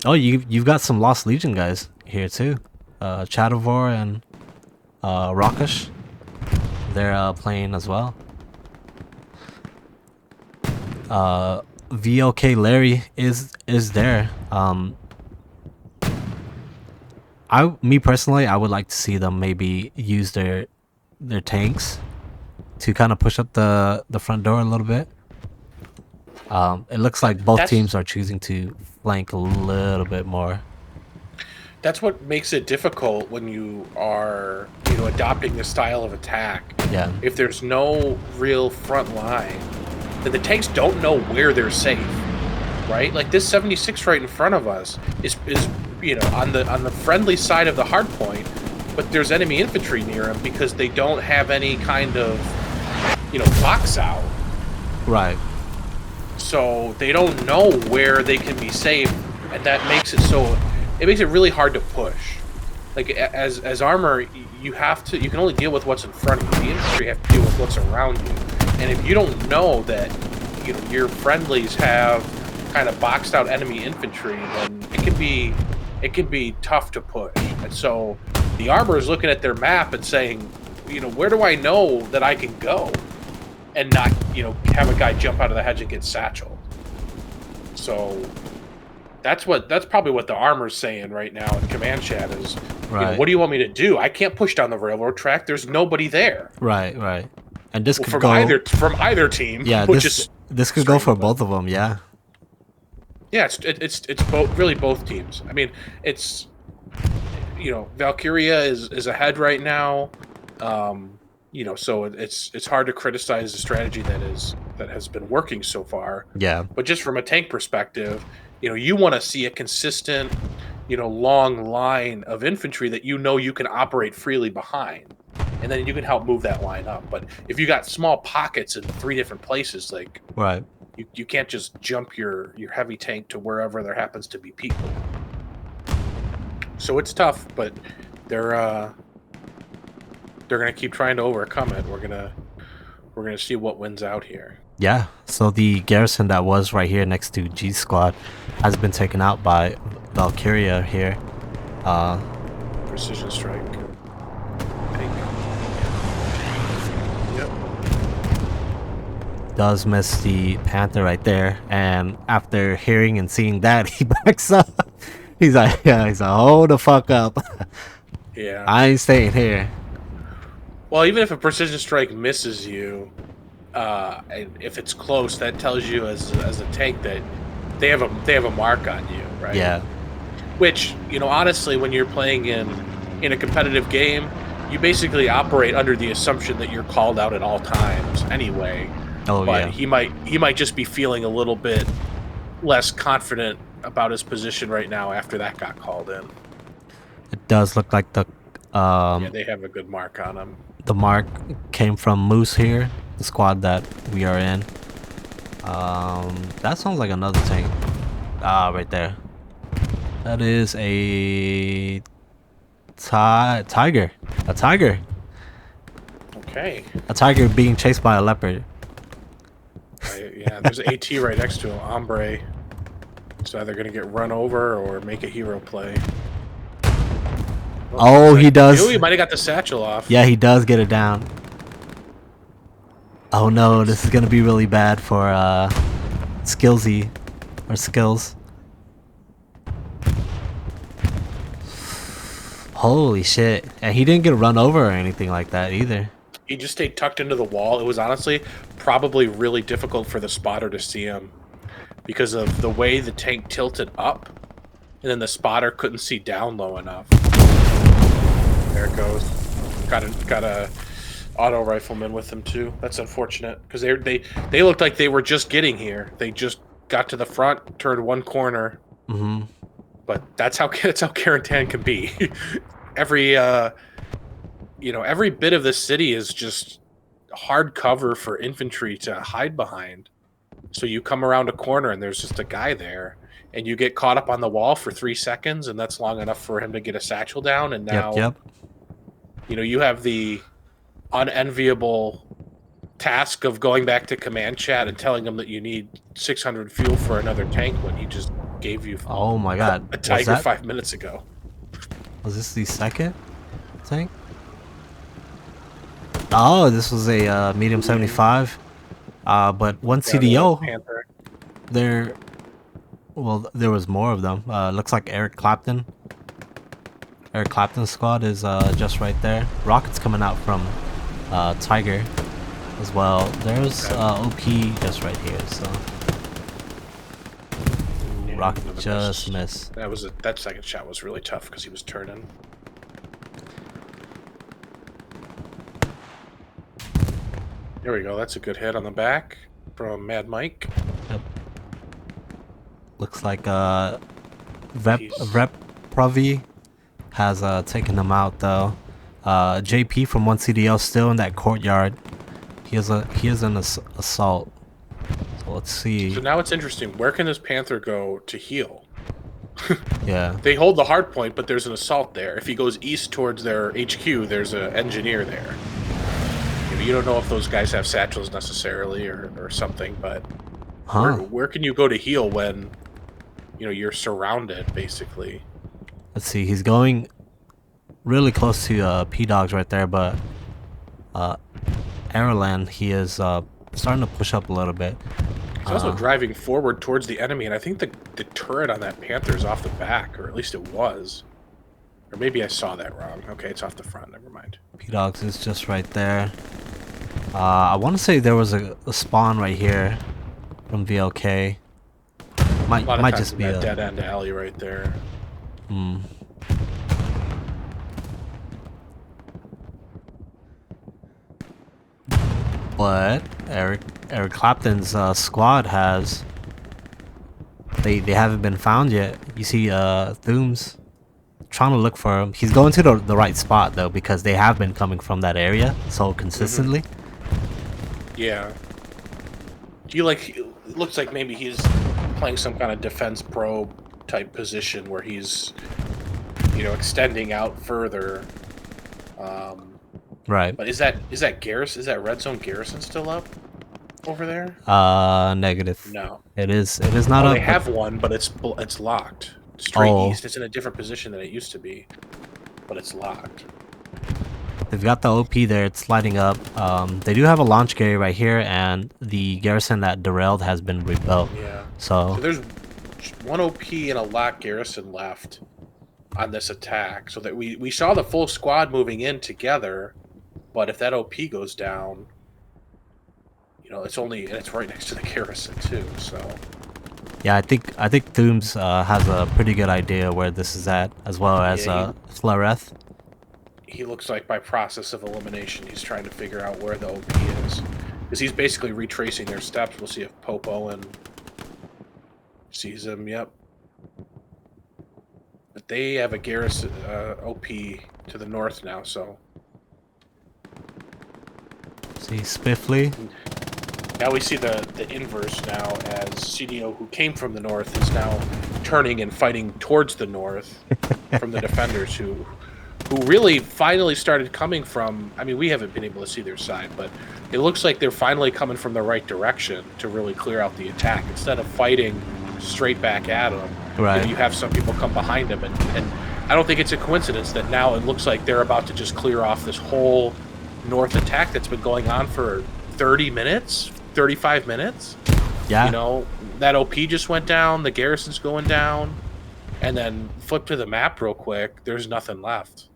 Oh, you've got some Lost Legion guys here too. Chadavor and Rockish, they're playing as well. VLK Larry is there. Me personally, I would like to see them maybe use their tanks to kind of push up the front door a little bit. It looks like both teams are choosing to flank a little bit more. That's what makes it difficult when you are, adopting this style of attack. Yeah. If there's no real front line, then the tanks don't know where they're safe, right? Like this 76 right in front of us is on the friendly side of the hard point, but there's enemy infantry near him because they don't have any kind of, box out. Right. So they don't know where they can be safe, and that makes it so. It makes it really hard to push. Like as armor, you can only deal with what's in front of you. The infantry have to deal with what's around you. And if you don't know that your friendlies have kind of boxed out enemy infantry, then it can be tough to push. And so the armor is looking at their map and saying, where do I know that I can go and not have a guy jump out of the hedge and get satcheled. So that's probably what the armor's saying right now in command chat is, Right. what do you want me to do? I can't push down the railroad track. There's nobody there. Right. And this could From go either team. Yeah, which this could go for both of them. Yeah. Yeah, it's both teams. I mean, it's Valkyria is ahead right now. So it's hard to criticize the strategy that has been working so far. Yeah. But just from a tank perspective, you want to see a consistent, long line of infantry that you can operate freely behind, and then you can help move that line up. But if you got small pockets in 3 different places, like Right. you can't just jump your heavy tank to wherever there happens to be people. So it's tough, but they're gonna keep trying to overcome it. We're gonna see what wins out here. Yeah, so the garrison that was right here next to G Squad has been taken out by Valkyria here. precision strike. I think. Yep. Does miss the Panther right there, and after hearing and seeing that, he backs up. He's like, hold the fuck up. Yeah. I ain't staying here. Well, even if a precision strike misses you, and if it's close, that tells you as a tank that they have a mark on you, right? Yeah. Which, you know, honestly, when you're playing in a competitive game, you basically operate under the assumption that you're called out at all times anyway. Oh But yeah. he might just be feeling a little bit less confident about his position right now after that got called in. It does look like the Yeah, they have a good mark on him. the mark came from Moose here, the squad that we are in. That sounds like another tank. Ah, right there. That is a tiger. A tiger. Okay. A tiger being chased by a leopard. Yeah, there's an AT right next to him, Ombre. It's either going to get run over or make a hero play. Oh, he does. Ooh, he might have got the satchel off. Yeah, he does get it down. Oh no, this is gonna be really bad for Skillsy or Skills. Holy shit. And he didn't get run over or anything like that either. He just stayed tucked into the wall. It was honestly probably really difficult for the spotter to see him because of the way the tank tilted up, and then the spotter couldn't see down low enough. There it goes. Got a auto rifleman with them too. That's unfortunate because they looked like they were just getting here. They just got to the front, turned one corner. Mm-hmm. But that's how Carentan can be. Every every bit of the city is just hard cover for infantry to hide behind. So you come around a corner and there's just a guy there, and you get caught up on the wall for 3 seconds, and that's long enough for him to get a satchel down. And now, Yep. You have the unenviable task of going back to command chat and telling him that you need 600 fuel for another tank when he just gave you Oh my god. a Tiger 5 minutes ago. Was this the second tank? Oh, this was a medium 75. But one CDO, Panther. there was more of them. Looks like Eric Clapton. Eric Clapton's squad is just right there. Rockets coming out from Tiger as well. There's OP just right here, so Rocket just missed. That second shot was really tough because he was turning. There we go. That's a good hit on the back from Mad Mike. Yep. Looks like Rep Pravi has taken him out though. JP from 1CDL still in that courtyard. He is an assault. So let's see. So now it's interesting. Where can this Panther go to heal? Yeah. They hold the hard point, but there's an assault there. If he goes east towards their HQ, there's an engineer there. You don't know if those guys have satchels necessarily or something, but where can you go to heal when you're surrounded basically? Let's see. He's going really close to P-Dogs right there, but Airland, he is starting to push up a little bit. He's also driving forward towards the enemy, and I think the turret on that Panther is off the back, or at least it was. Or maybe I saw that wrong. Okay, it's off the front. Never mind. P-Dogs is just right there. I want to say there was a spawn right here from VLK. Might just be a dead end alley right there. Hmm. But Eric Clapton's squad has they haven't been found yet. You see Thooms trying to look for him. He's going to the right spot though, because they have been coming from that area so consistently. Yeah. It looks like maybe he's playing some kind of defense probe type position where he's extending out further. Right. But is that Garrison? Is that red zone Garrison still up over there? Negative. No. It is not up. They have one, but it's locked. Straight east. It's in a different position than it used to be. but it's locked. They've got the OP there. It's lighting up. They do have a launch area right here, and the garrison that derailed has been rebuilt. Yeah. So So there's one OP and a locked garrison left on this attack. So that we saw the full squad moving in together, but if that OP goes down, you know, it's right next to the garrison too. So yeah, I think Thooms has a pretty good idea where this is at, as well as Yeah, Flareth. he looks like by process of elimination, he's trying to figure out where the OP is, because he's basically retracing their steps. We'll see if Pope Owen sees him. Yep. But they have a garrison OP to the north now, so See Spiffly. now we see the inverse now, as CDO, who came from the north, is now turning and fighting towards the north from the defenders who really finally started coming from. I mean, we haven't been able to see their side, but it looks like they're finally coming from the right direction to really clear out the attack instead of fighting straight back at them. Right. You have some people come behind them, and I don't think it's a coincidence that now it looks like they're about to just clear off this whole north attack that's been going on for 30 minutes, 35 minutes. Yeah. You know, that OP just went down, the garrison's going down, and then flip to the map real quick, there's nothing left.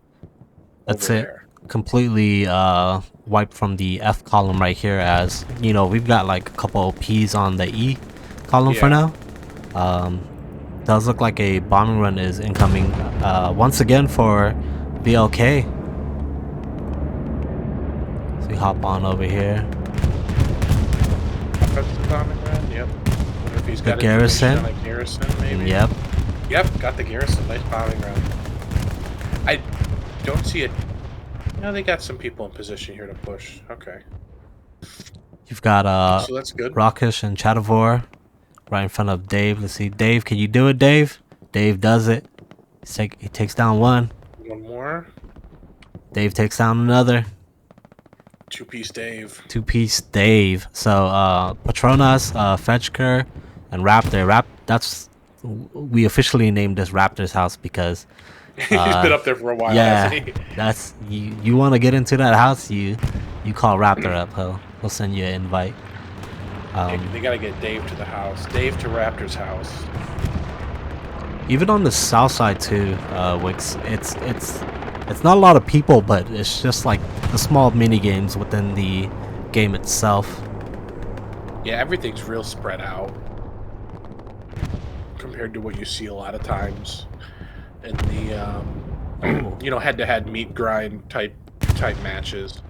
That's over it. there. Completely wiped from the F column right here, as you know, we've got like a couple OPs on the E column for Yeah. now. Does look like a bombing run is incoming once again for VLK. So we hop on over here. Offensive bombing run, yep. Wonder if he's The got garrison. information on a garrison, maybe? Yep. Yep, got the garrison. Nice bombing run. I don't see it. No, they got some people in position here to push. Okay. You've got So that's good. Rockish and Chatavor right in front of Dave. Let's see. Dave, can you do it, Dave? Dave does it. He takes down one. One more. Dave takes down another. Two-piece Dave. Two-piece Dave. So Patronas, Fetchker, and Raptor. We officially named this Raptor's house because He's been up there for a while, hasn't he? that's you want to get into that house, you call Raptor up. He'll send you an invite. They gotta get Dave to the house. Dave to Raptor's house. Even on the south side too, Wix, it's not a lot of people, but it's just like the small mini games within the game itself. Yeah, everything's real spread out compared to what you see a lot of times in the head-to-head meat grind type matches.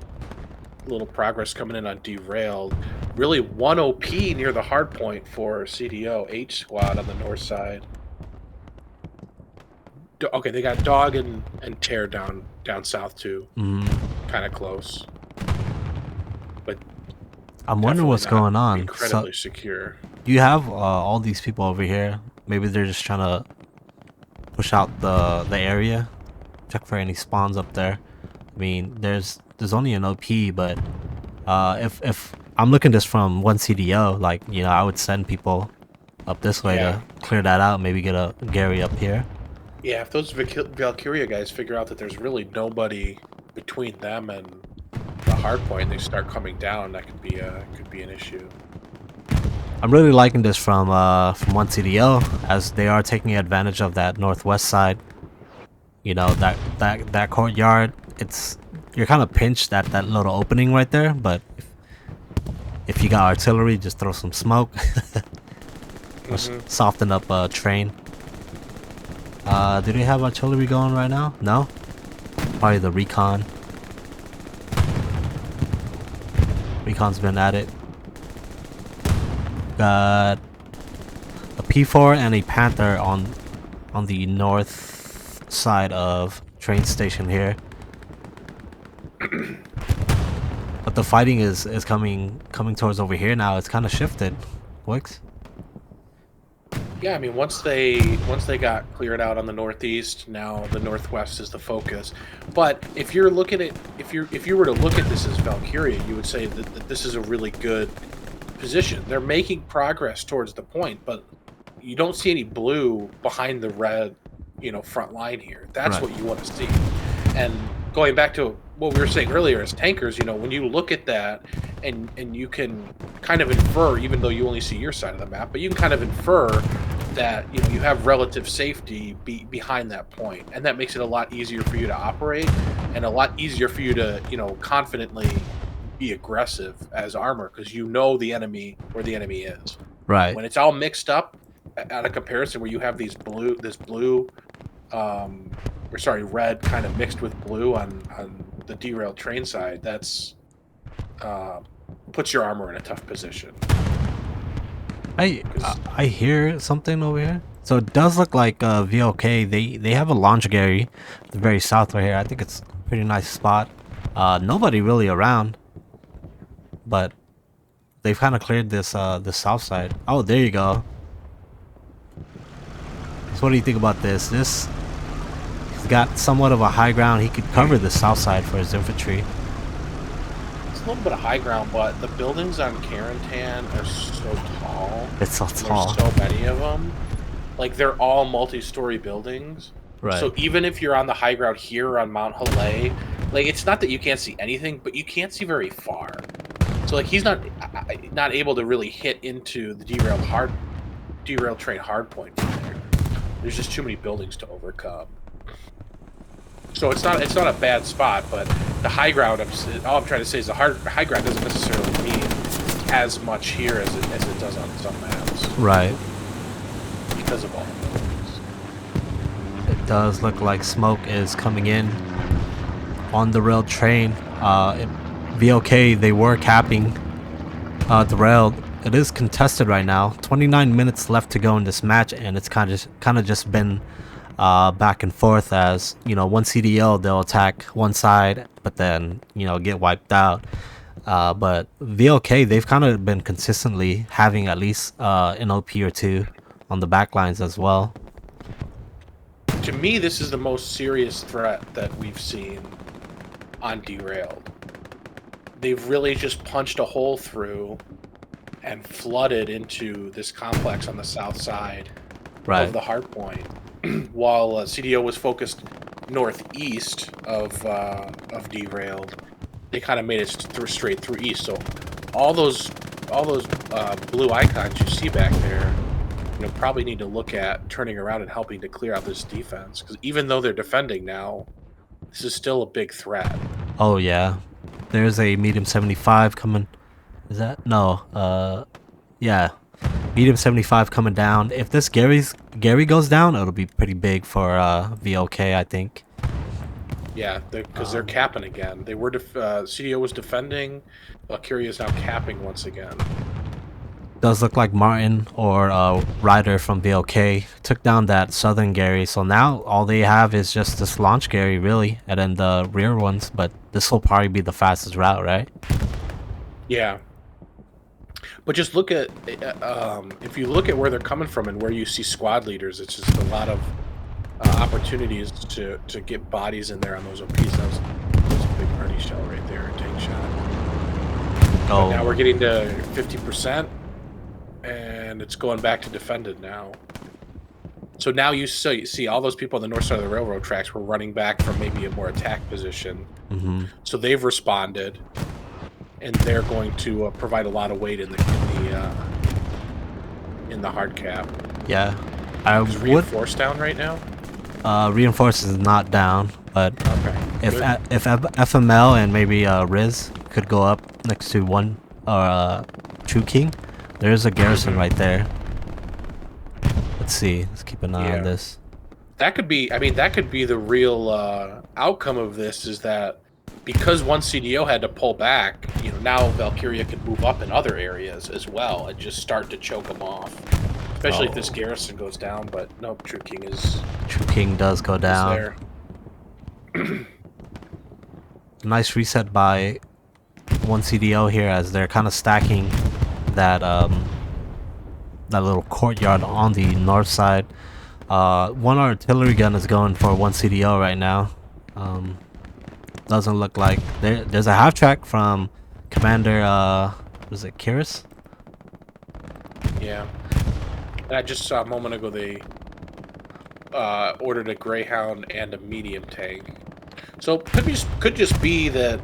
A little progress coming in on Derailed. Really one OP near the hard point for CDO H squad on the north side. Okay, they got Dog and Tear down south too. Kind of close. But I'm wondering what's definitely going not on. Incredibly secure. You have all these people over here. Maybe they're just trying to push out the area. Check for any spawns up there. I mean, there's only an OP, but if I'm looking just from one CDO, like, you know, I would send people up this way Yeah. to clear that out. Maybe get a Gary up here. Yeah, if those Valkyria guys figure out that there's really nobody between them and the hard point, and they start coming down, that could be an issue. I'm really liking this from one CDO, as they are taking advantage of that northwest side. You know, that courtyard. You're kind of pinched at that little opening right there, but if you got artillery, just throw some smoke. Or soften up a train. Do they have artillery going right now? No? Probably the recon. Recon's been at it. Got a P4 and a Panther on the north side of train station here. But the fighting is coming towards over here now. It's kind of shifted. Wix? Yeah, I mean, once they got cleared out on the northeast, now the northwest is the focus. But if you're looking at if you were to look at this as Valkyria, you would say that this is a really good position. They're making progress towards the point, but you don't see any blue behind the red, front line here. That's Right. what you want to see. And going back to what we were saying earlier as tankers, you know, when you look at that and you can kind of infer, even though you only see your side of the map, but you can kind of infer that, you know, you have relative safety behind that point, and that makes it a lot easier for you to operate and a lot easier for you to, you know, confidently be aggressive as armor because you know the enemy where the enemy is. Right. When it's all mixed up at a comparison where you have this blue or sorry, red kind of mixed with blue on the derailed train side, that's puts your armor in a tough position. I hear something over here. So it does look like VOK. They have a launch Gary, the very south right here. I think it's a pretty nice spot. Nobody really around, but they've kind of cleared this the south side. Oh, there you go. So what do you think about this? He's got somewhat of a high ground. He could cover the south side for his infantry. It's a little bit of high ground, but the buildings on Carentan are so tall. It's so tall. There's so many of them. Like, they're all multi-story buildings. Right. So even if you're on the high ground here on Mount Halay, like, it's not that you can't see anything, but you can't see very far. So, like, he's not able to really hit into the derailed train hard point from there. There's just too many buildings to overcome. So it's not a bad spot, but the high ground, all I'm trying to say is the high ground doesn't necessarily mean as much here as it does on some maps. Right. Because of all the buildings. It does look like smoke is coming in on the rail train. VOK, they were capping the rail. It is contested right now. 29 minutes left to go in this match, and it's kind of just been back and forth as, you know, one CDL, they'll attack one side, but then, you know, get wiped out. But VOK, they've kind of been consistently having at least an OP or two on the back lines as well. To me, this is the most serious threat that we've seen on Derailed. They've really just punched a hole through and flooded into this complex on the south side of the hard point, while CDO was focused northeast of Derailed. They kind of made it straight through east. So all those blue icons you see back there, you know, probably need to look at turning around and helping to clear out this defense, because even though they're defending now, this is still a big threat. Oh yeah, there's a medium 75 coming. Is that no? Yeah, medium 75 coming down. If this Gary goes down, it'll be pretty big for VOK, I think. Yeah, because they're capping again. They were CDO was defending. Valkyria is now capping once again. Does look like Martin or Ryder from VOK took down that southern Gary. So now all they have is just this launch Gary, really, and then the rear ones. But this will probably be the fastest route, right? Yeah. But just look at, if you look at where they're coming from and where you see squad leaders, it's just a lot of opportunities to get bodies in there on those OPs. That was a big party shell right there, a tank shot. Oh. But now we're getting to 50%, and it's going back to defended now. So now you see all those people on the north side of the railroad tracks were running back from maybe a more attack position. Mm-hmm. So they've responded, and they're going to provide a lot of weight in the hard cap. Yeah, I Is would. Reinforce down right now? Reinforce is not down, but Okay. if good. if FML and maybe Riz could go up next to one True King, there's a garrison right there. Let's see. Let's keep an eye on this. That could be. I mean, that could be the real outcome of this. Is that because one CDO had to pull back, you know, now Valkyria could move up in other areas as well and just start to choke them off. Especially if this garrison goes down. But no, True King does go down. There. Nice reset by one CDO here as they're kind of stacking that that little courtyard on the north side. One artillery gun is going for one CDO right now. Doesn't look like there's a half track from Commander was it Kiris? Yeah. And I just saw a moment ago they ordered a Greyhound and a medium tank. So could just be that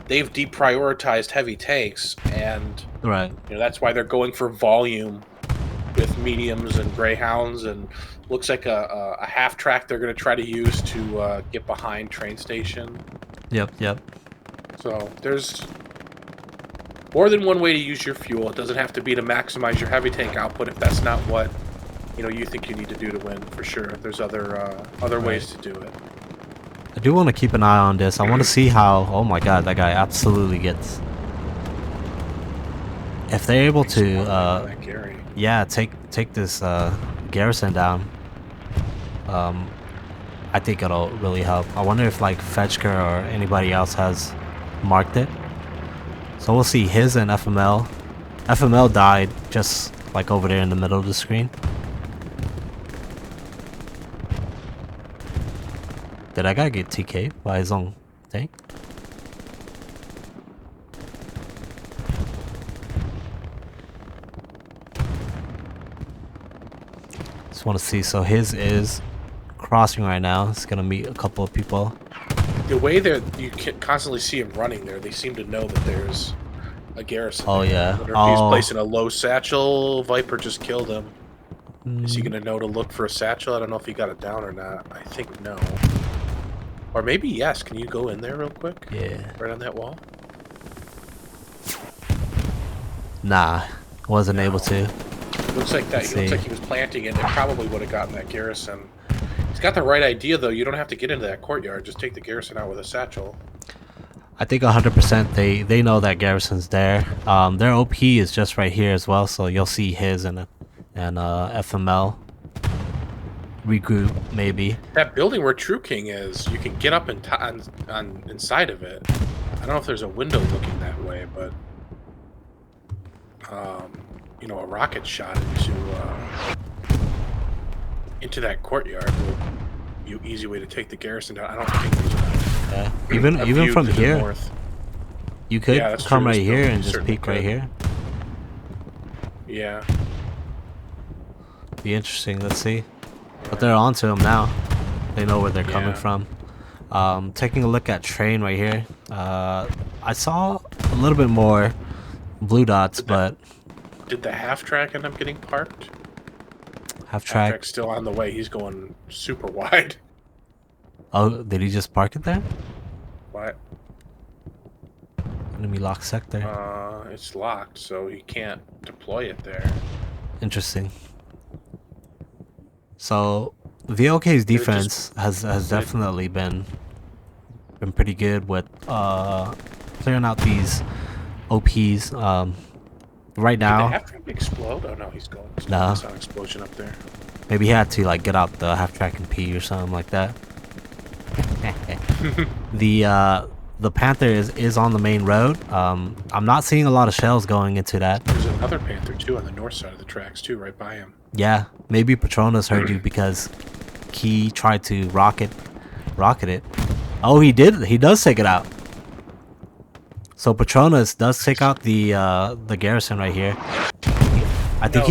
they've deprioritized heavy tanks, and Right. that's why they're going for volume with mediums and greyhounds, and looks like a half track they're going to try to use to get behind train station. Yep. Yep. So there's more than one way to use your fuel. It doesn't have to be to maximize your heavy tank output if that's not what you think you need to do to win. For sure, there's other ways to do it. I do want to keep an eye on this. I want to see how. Oh my god, that guy absolutely gets. If they're able to, yeah, take this garrison down. I think it'll really help. I wonder if like Fetchker or anybody else has marked it. So we'll see his and FML. FML died just like over there in the middle of the screen. Did that guy get TK'd by his own tank? Just want to see. So his is crossing right now. It's gonna meet a couple of people. The way that you can constantly see him running there, they seem to know that there's a garrison. Oh yeah. I wonder if he's placing a low satchel. Viper just killed him. Is he gonna know to look for a satchel? I don't know if he got it down or not. I think no. Or maybe yes. Can you go in there real quick? Yeah. Right on that wall? Nah, wasn't able to. Looks like that. He looks like he was planting it. They probably would have gotten that garrison. He's got the right idea, though. You don't have to get into that courtyard. Just take the garrison out with a satchel. I think 100% they know that garrison's there. Their OP is just right here as well, so you'll see his and FML regroup maybe. That building where True King is, you can get up on inside of it. I don't know if there's a window looking that way, but a rocket shot into that courtyard will be an easy way to take the garrison down. I don't think there's even from to the here, north. you could come right here and just certainly peek right here. Yeah. Be interesting. Let's see. But they're onto him now. They know where they're coming from. Taking a look at train right here. I saw a little bit more blue dots, but did the half track end up getting parked? Half track still on the way. He's going super wide. Oh, did he just park it there? What? Enemy locked sector. It's locked, so he can't deploy it there. Interesting. So VLK's defense has definitely been pretty good with clearing out these OPs. Right now. Did the half track explode? Oh no, he's going. No. Sound explosion up there. Maybe he had to like get out the half track and pee or something like that. The Panther is on the main road. I'm not seeing a lot of shells going into that. There's another Panther too on the north side of the tracks too, right by him. Yeah, maybe Patronus heard you because he tried to rocket it. Oh, he did. He does take it out. So Patronus does take out the garrison right here. I think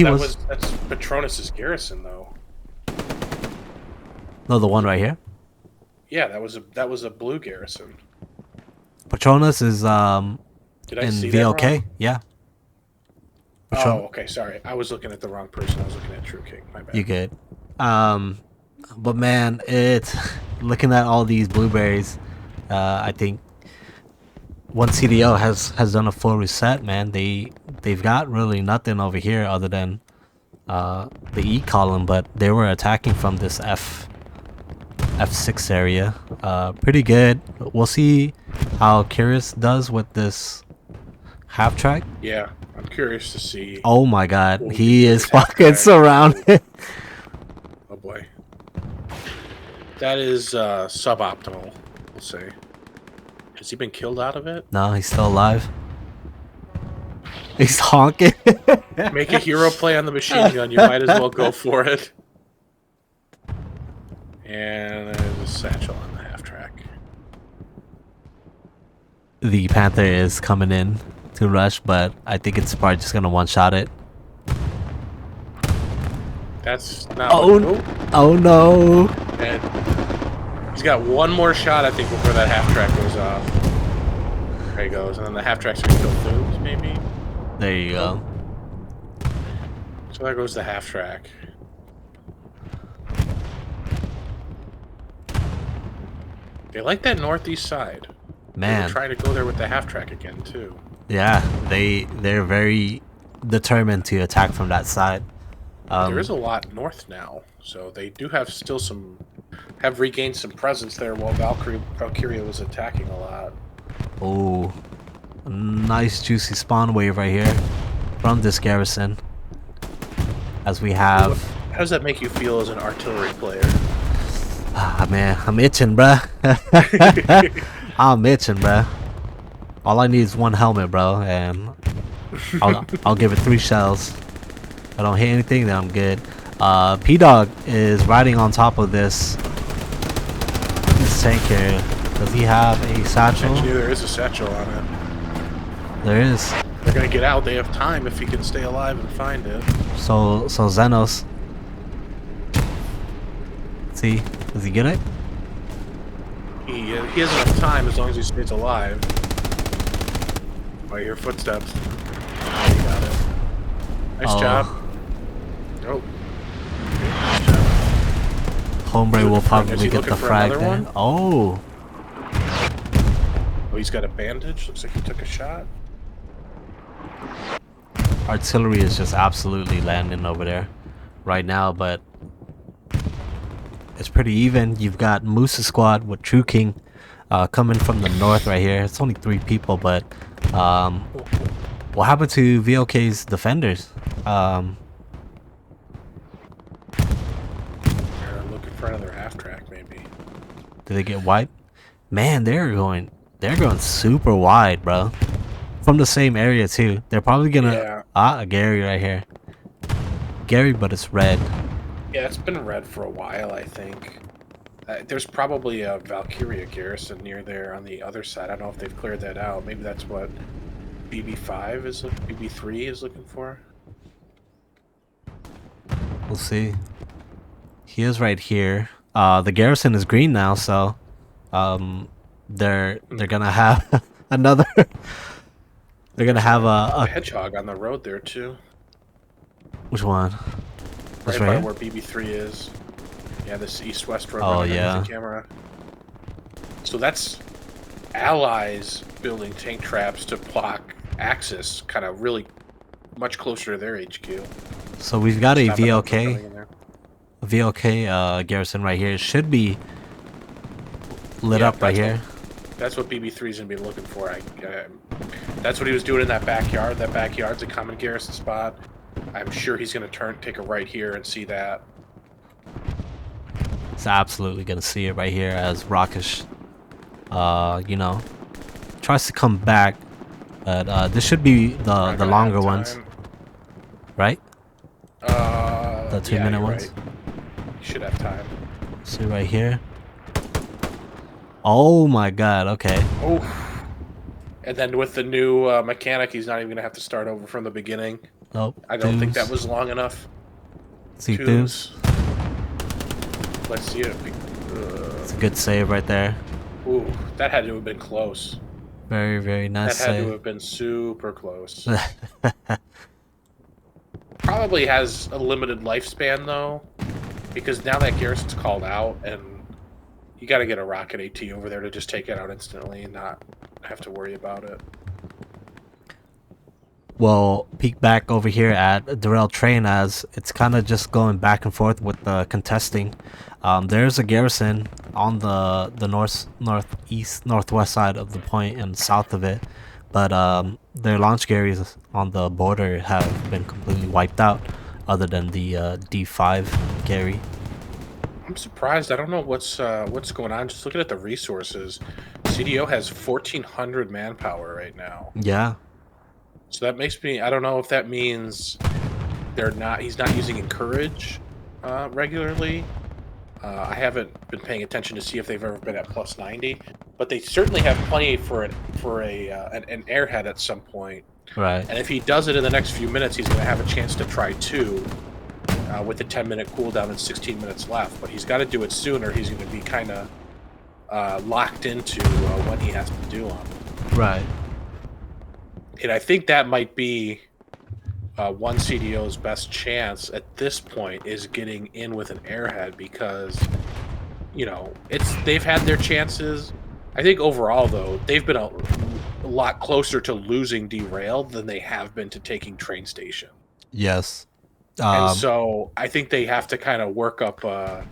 that's Patronus's garrison though. No, the one right here. Yeah, that was a blue garrison. Patronus is Did I in see VLK. that wrong? Yeah. Oh, okay. Sorry, I was looking at the wrong person. I was looking at True King. My bad. You good? But man, it's looking at all these blueberries. I think once CDO has done a full reset, man, they've got really nothing over here other than the E column, but they were attacking from this F6 area. Pretty good. We'll see how Curious does with this half track. Yeah, I'm curious to see. Oh my god, he is fucking surrounded. Oh boy. That is suboptimal, we'll say. Has he been killed out of it? No, he's still alive. He's honking. Make a hero play on the machine gun. You might as well go for it. And there's a satchel on the half track. The Panther is coming in to rush, but I think it's probably just gonna one-shot it. That's not. Oh no! And He's got one more shot, I think, before that half track goes off. There he goes, and then the half track's gonna kill Foods, maybe. There you go. So there goes the half track. They like that northeast side. Man. They're trying to go there with the half track again too. Yeah, they're very determined to attack from that side. There is a lot north now, so they do have still have regained some presence there while Valkyria was attacking a lot. Oh, nice juicy spawn wave right here from this garrison. As we have. How does that make you feel as an artillery player? Ah man, I'm itching, bruh. I'm itching, bruh. All I need is one helmet, bro, and I'll give it 3 shells. If I don't hit anything, then I'm good. P-Dog is riding on top of this tank here. Does he have a satchel? Actually, there is a satchel on it. There is. They're gonna get out. They have time if he can stay alive and find it. So Xenos. Let's see, does he get it? He has enough time as long as he stays alive. Oh, I hear footsteps. Oh, he got it. Nice job. Oh. Nice job. Hombre will probably get the frag there. One? Oh. Oh, he's got a bandage. Looks like he took a shot. Artillery is just absolutely landing over there right now, but it's pretty even. You've got Moose's squad with True King coming from the north right here. It's only 3 people, but what happened to VLK's defenders? They're looking for another half track, maybe. Did they get wiped? Man, they're going super wide, bro. From the same area too. They're probably gonna Gary right here. Gary, but it's red. Yeah, it's been red for a while, I think. There's probably a Valkyria garrison near there on the other side. I don't know if they've cleared that out. Maybe that's what BB5 is BB3 is looking for. We'll see. He is right here. The garrison is green now, so they're gonna have another. They're gonna have a hedgehog on the road there too. Which one? Right right by here? where BB3 is. Yeah, this east-west road. Oh right yeah. underneath the camera. So that's allies building tank traps to block Axis, kind of really much closer to their HQ. So we've got a Stop them from VLK. coming in there. A VLK garrison right here. It should be lit up right here. That's what BB3 is gonna be looking for. That's what he was doing in that backyard. That backyard's a common garrison spot. I'm sure he's gonna take a right here and see that. It's absolutely gonna see it right here as Rockish, you know, tries to come back. But this should be the longer ones, right? The 2-minute ones. Right. You should have time. See right here. Oh my God! Okay. Oh. And then with the new mechanic, he's not even gonna have to start over from the beginning. Nope. I don't think that was long enough. See Thooms. Let's see it. It's a good save right there. Ooh, that had to have been close. Very, very nice That had save. to have been super close. Probably has a limited lifespan though, because now that garrison's called out, and you got to get a rocket AT over there to just take it out instantly and not have to worry about it. Well, peek back over here at Darrell Train as it's kind of just going back and forth with the contesting. There's a garrison on the northwest side of the point and south of it, but their launch carriers on the border have been completely wiped out, other than the D5 carry. I'm surprised. I don't know what's going on. Just looking at the resources, CDO has 1,400 manpower right now. Yeah. So that makes me. I don't know if that means he's not using encourage regularly. I haven't been paying attention to see if they've ever been at plus 90, but they certainly have plenty for an airhead at some point. Right. And if he does it in the next few minutes, he's going to have a chance to try 2 with a 10-minute cooldown and 16 minutes left. But he's got to do it sooner. He's going to be kind of locked into when he has to do them. Right. And I think that might be one CDO's best chance at this point is getting in with an airhead because, you know, they've had their chances. I think overall, though, they've been a lot closer to losing derailed than they have been to taking train station. Yes. And so I think they have to kind of work up a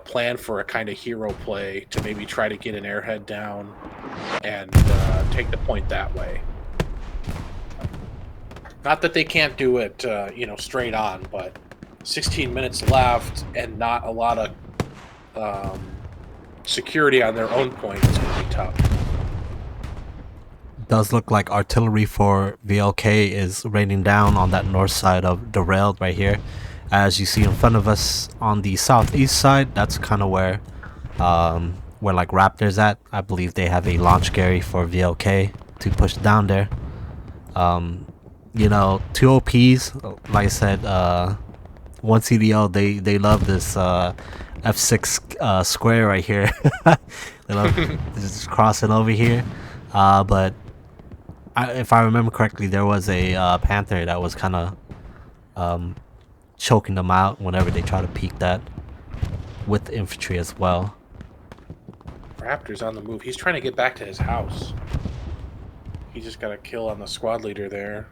plan for a kind of hero play to maybe try to get an airhead down and take the point that way. Not that they can't do it, straight on, but 16 minutes left and not a lot of security on their own point is going to be tough. Does look like artillery for VLK is raining down on that north side of derailed right here. As you see in front of us on the southeast side, that's kind of where like Raptor's at. I believe they have a launch Gary for VLK to push down there. Two OPs, like I said, one CDL, they love this F6 square right here. They love just crossing over here. But if I remember correctly, there was a Panther that was kind of choking them out whenever they try to peek that with infantry as well. Raptor's on the move. He's trying to get back to his house. He just got a kill on the squad leader there.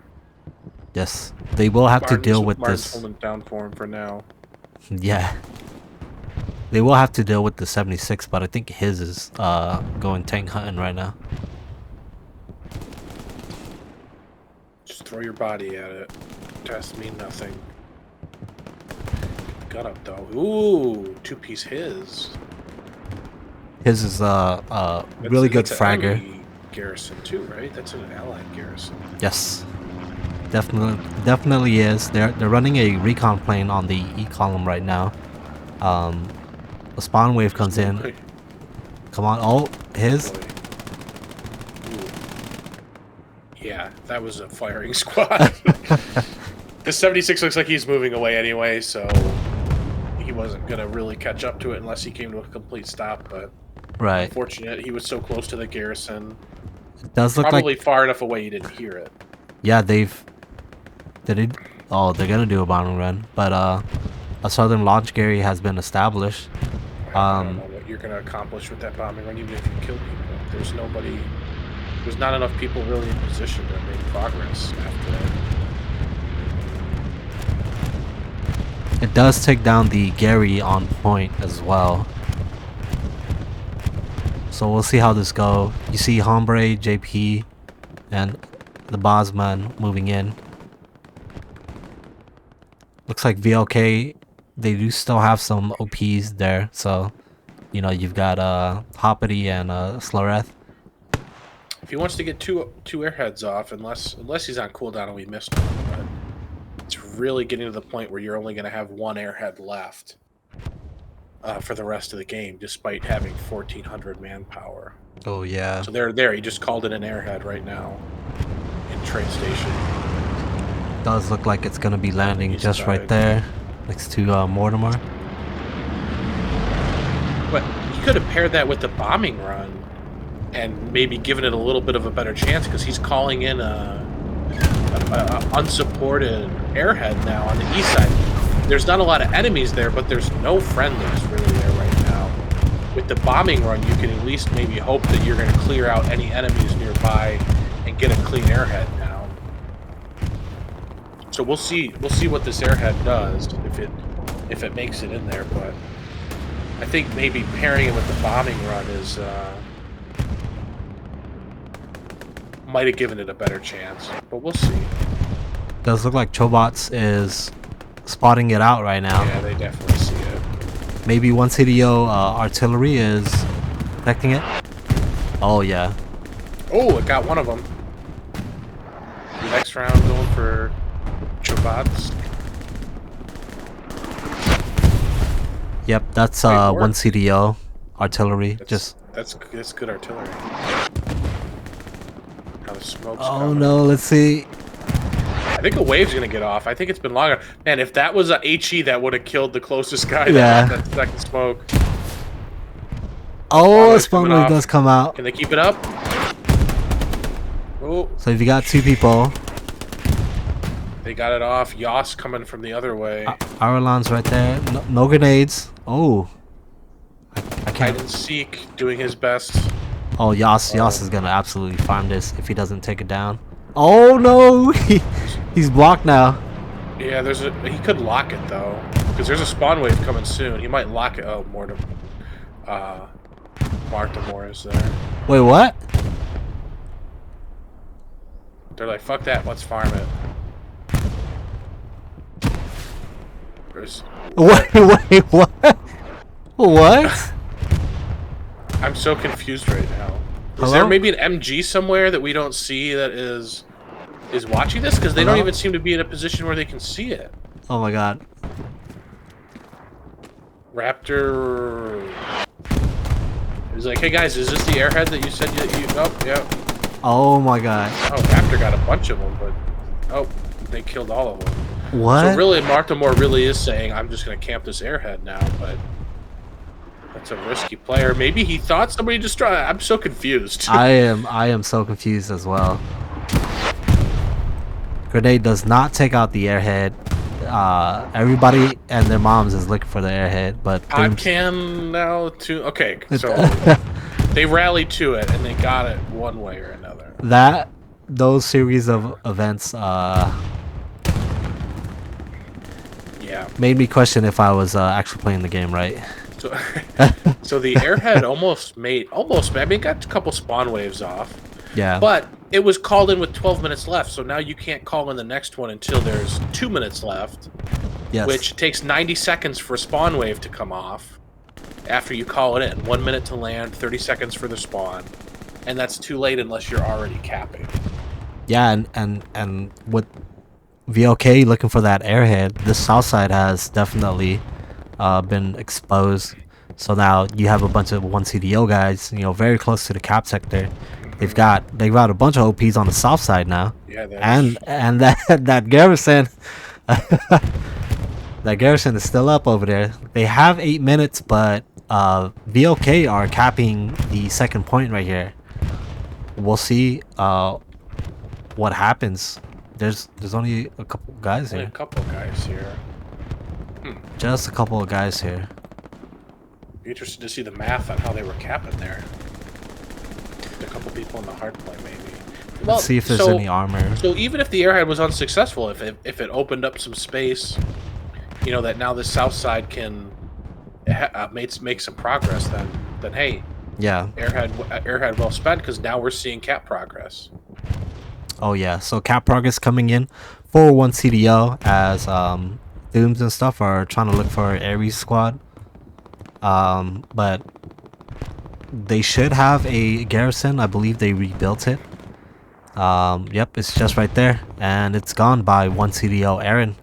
Yes, they will have to deal with Martin's this. holding down for him for now. Yeah, they will have to deal with the 76, but I think his is going tank hunting right now. Just throw your body at it. Tests mean nothing. Gun up though. Ooh, two-piece his. His is really good that's an fragger. enemy garrison too, right? That's an allied garrison. Yes, definitely is. They're running a recon plane on the E column right now. A spawn wave comes in. Come on, oh, his. Ooh. Yeah, that was a firing squad. The 76 looks like he's moving away anyway, so he wasn't gonna really catch up to it unless he came to a complete stop. But Right. unfortunate, he was so close to the garrison. It does look Probably like, far enough away you didn't hear it. yeah, they're gonna do a bombing run, but a southern launch Gary has been established. I don't know what you're gonna accomplish with that bombing run, even if you kill people. There's not enough people really in position to make progress after that. It does take down the Gary on point as well. So we'll see how this go. You see Hombre, JP, and the Bosman moving in. Looks like VLK, they do still have some OPs there. So, you've got Hoppity and Sloreth. If he wants to get two airheads off, unless he's on cooldown and we missed one, but it's really getting to the point where you're only going to have one airhead left for the rest of the game, despite having 1,400 manpower. Oh, yeah. So they're there. He just called it an airhead right now in train station. Does look like it's going to be landing He's just right died. there next to Mortimer. But you could have paired that with the bombing run and maybe given it a little bit of a better chance because he's calling in a unsupported airhead now on the east side. There's not a lot of enemies there, but there's no friendlies really there right now. With the bombing run, you can at least maybe hope that you're going to clear out any enemies nearby and get a clean airhead now. So we'll see what this airhead does if it makes it in there, but I think maybe pairing it with the bombing run is might have given it a better chance, but we'll see. Does look like Chobots is spotting it out right now. Yeah, they definitely see it. Maybe one CDO artillery is protecting it. Oh, yeah. Oh, it got one of them. Next round going for Chobots. Yep, that's Wait, where? one CDO artillery. That's good artillery. How the smoke's Oh coming. no, let's see. I think a wave's gonna get off. I think it's been longer. Man, if that was a HE, that would have killed the closest guy. Yeah. That second smoke. Oh, Spawn spawn wave's coming wave off. does come out. Can they keep it up? Oh, So if you got 2 people, they got it off. Yas coming from the other way. Arlan's right there. No grenades. Oh. I Hide can't. and seek, doing his best. Oh, Yas is gonna absolutely farm this if he doesn't take it down. Oh no! He's blocked now. Yeah, he could lock it though, because there's a spawn wave coming soon. He might lock it. Oh, Martimore is there. Wait, what? They're like, fuck that, let's farm it. There's, Wait, what? What? I'm so confused right now. Is Hello? there maybe an MG somewhere that we don't see that is watching this? Because they don't Hello? even seem to be in a position where they can see it. Oh my god. Raptor. He's like, hey guys, is this the airhead that you said you? Oh, yeah. Oh my god. Oh, Raptor got a bunch of them, but oh, they killed all of them. What? So really, Martimore really is saying, I'm just gonna camp this airhead now, but that's a risky player. Maybe he thought somebody just tried. I'm so confused. I am so confused as well. Grenade does not take out the airhead. Everybody and their moms is looking for the airhead, but Can now too. Okay, so they rallied to it and they got it one way or another. those series of events Yeah. made me question if I was actually playing the game right. So, so the airhead almost made. I mean, got a couple spawn waves off. Yeah. But it was called in with 12 minutes left, so now you can't call in the next one until there's 2 minutes left, yes. which takes 90 seconds for a spawn wave to come off after you call it in. 1 minute to land, 30 seconds for the spawn, and that's too late unless you're already capping. Yeah, and with VOK looking for that airhead, the south side has definitely been exposed. So now you have a bunch of 1 CDO guys, very close to the cap sector. They've got a bunch of OPs on the south side now. Yeah, and that garrison that garrison is still up over there. They have 8 minutes, but VOK are capping the second point right here. We'll see what happens. There's only a couple guys only here. a couple guys here. Just a couple of guys here. Be interested to see the math on how they were capping there. A couple people in the hard play, maybe. Let's see if there's any armor. So even if the airhead was unsuccessful, if it opened up some space, that now the south side can make some progress, then hey, Yeah. airhead well spent, because now we're seeing cap progress. Oh yeah. So cap progress coming in for 1 CDO as Dooms and stuff are trying to look for Ares squad. But they should have a garrison. I believe they rebuilt it. Yep, it's just right there, and it's gone by 1 CDO Aaron.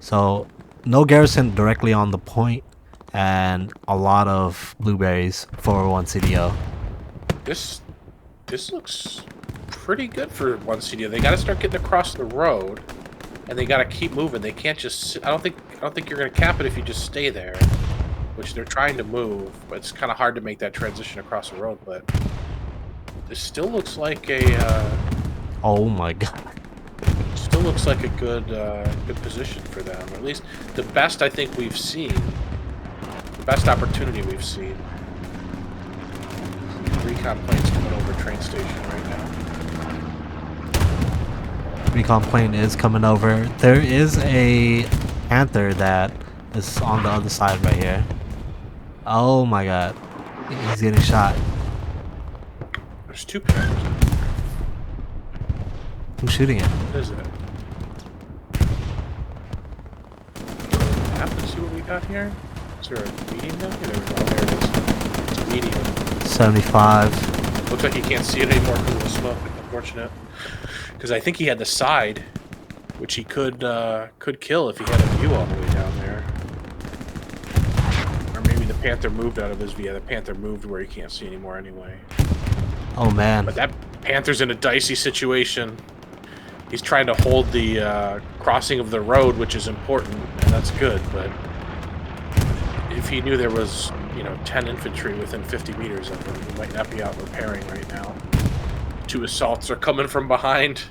So no garrison directly on the point, and a lot of blueberries for 1 CDO. This looks pretty good for 1 CDO. They got to start getting across the road, and they got to keep moving. They can't just. I don't think you're gonna cap it if you just stay there, which they're trying to move. But it's kind of hard to make that transition across the road. But this still looks like a. Oh my god. Still looks like a good position for them. Or at least the best I think we've seen. The best opportunity we've seen. Recon plane's coming over train station right now. Recon plane is coming over. There is a Panther that is on the other side right here. Oh my god. He's getting shot. There's 2 Panthers. Who's shooting it? What is it? Map to see what we got here? Is there a medium down here? There we go. There it is. It's a medium. 75. Looks like you can't see it anymore because of the smoke. Unfortunate. Because I think he had the side, which he could kill if he had a view all the way down there. Or maybe the Panther moved out of his view. Yeah, the Panther moved where he can't see anymore anyway. Oh man. But that Panther's in a dicey situation. He's trying to hold the crossing of the road, which is important, and that's good. But if he knew there was, 10 infantry within 50 meters of them. He might not be out repairing right now. 2 assaults are coming from behind.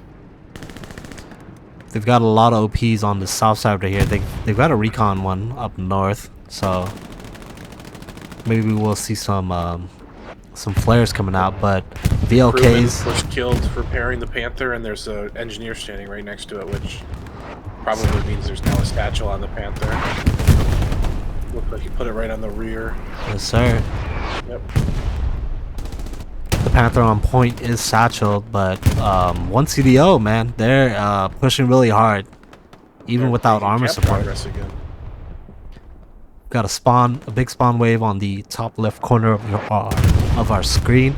They've got a lot of OPs on the south side right here. They've got a recon one up north, so maybe we'll see some flares coming out. But VLKs was killed repairing the Panther, and there's an engineer standing right next to it, which probably means there's now a satchel on the Panther. Looks like he put it right on the rear. Yes, sir. Yep. The Panther on point is satchel, but one CDO, man, they're pushing really hard, even They're without making armor cap support. progress again. Got a big spawn wave on the top left corner of our screen.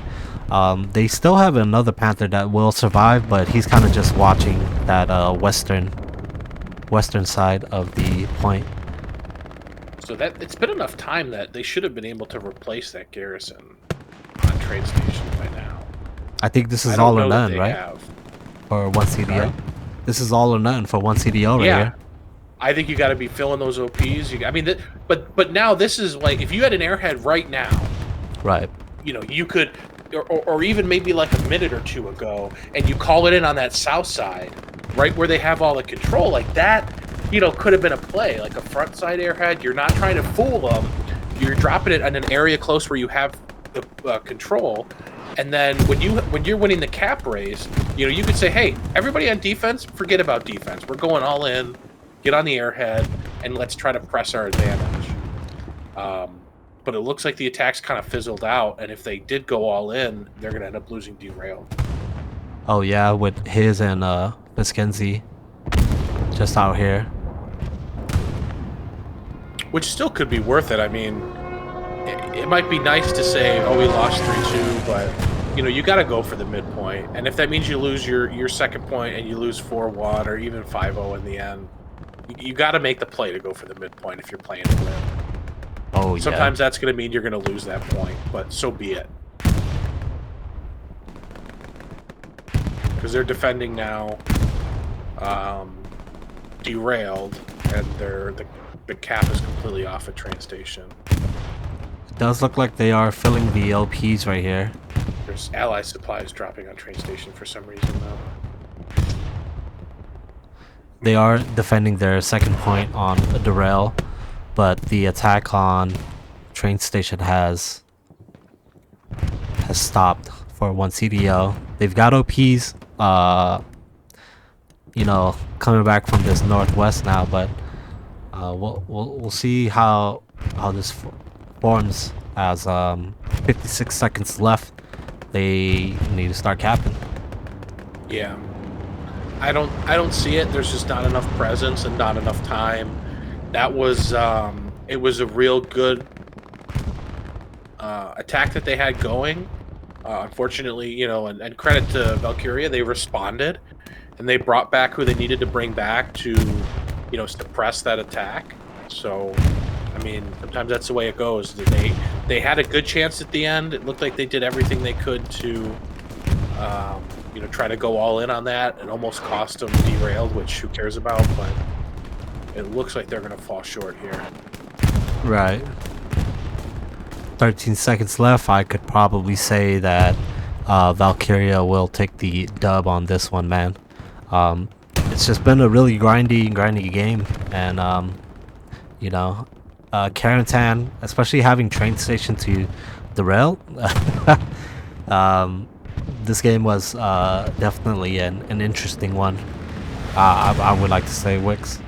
They still have another Panther that will survive, but he's kind of just watching that western side of the point. So that it's been enough time that they should have been able to replace that garrison on trade station by now. I think this I is don't all or know that none, they right? have. For one CDO. Sorry? This is all or none for one CDO right Yeah. here. I think you got to be filling those OPs. But now this is like if you had an airhead right now, Right. you could, or even maybe like a minute or two ago, and you call it in on that south side, right where they have all the control, like that, could have been a play, like a front side airhead. You're not trying to fool them. You're dropping it in an area close where you have the control, and then when you're winning the cap race, you could say, hey, everybody on defense, forget about defense. We're going all in. Get on the airhead, and let's try to press our advantage. But it looks like the attacks kind of fizzled out, and if they did go all in, they're going to end up losing derailed. Oh yeah, with his and Viskenzi just out here. Which still could be worth it. I mean, it might be nice to say, oh, we lost 3-2, but, you got to go for the midpoint. And if that means you lose your second point and you lose 4-1 or even 5-0 in the end, you got to make the play to go for the midpoint if you're playing to win. Oh yeah. Sometimes that's going to mean you're going to lose that point, but so be it. Because they're defending now, derailed, and the cap is completely off at train station. It does look like they are filling the LPs right here. There's ally supplies dropping on train station for some reason, though. They are defending their second point on a derail, but the attack on train station has stopped for one CDO. They've got OPs, coming back from this northwest now, but we'll see how this forms as 56 seconds left. They need to start capping. Yeah. I don't see it. There's just not enough presence and not enough time. That was it was a real good attack that they had going. Unfortunately, and credit to Valkyria, they responded and they brought back who they needed to bring back to, suppress that attack. So, I mean, sometimes that's the way it goes. They had a good chance at the end. It looked like they did everything they could to try to go all in on that. It almost cost them derailed, which who cares about, but it looks like they're going to fall short here. Right. 13 seconds left. I could probably say that Valkyria will take the dub on this one, man. It's just been a really grindy game, and Carentan, especially having train station to derail. This game was definitely an interesting one. I would like to say, Wix.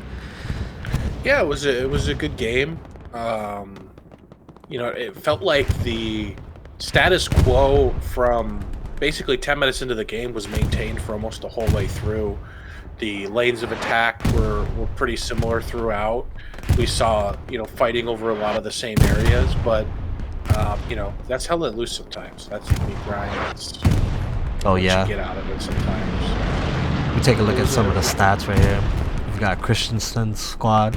Yeah, it was a good game. It felt like the status quo from basically 10 minutes into the game was maintained for almost the whole way through. The lanes of attack were pretty similar throughout. We saw, fighting over a lot of the same areas, but that's how let loose sometimes. That's the grind. That's what you get out of it sometimes. We take a look at some of the stats right here. We've got Christensen's squad.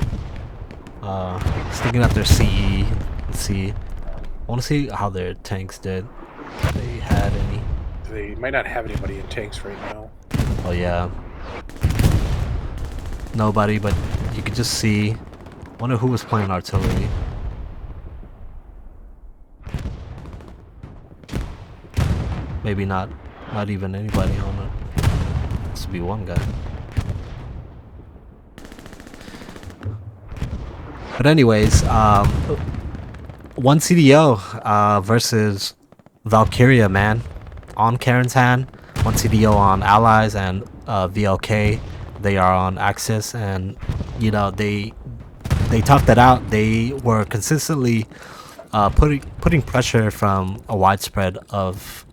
Sticking at their CE. Let's see. I want to see how their tanks did. If they had any. They might not have anybody in tanks right now. Oh yeah. Nobody, but you could just see. Wonder who was playing artillery. Maybe not even anybody on it. Must be one guy. But anyways, one CDO versus Valkyria, man, on Carentan. One CDO on Allies and VLK. They are on Axis, and you know they toughed it out. They were consistently putting pressure from a widespread of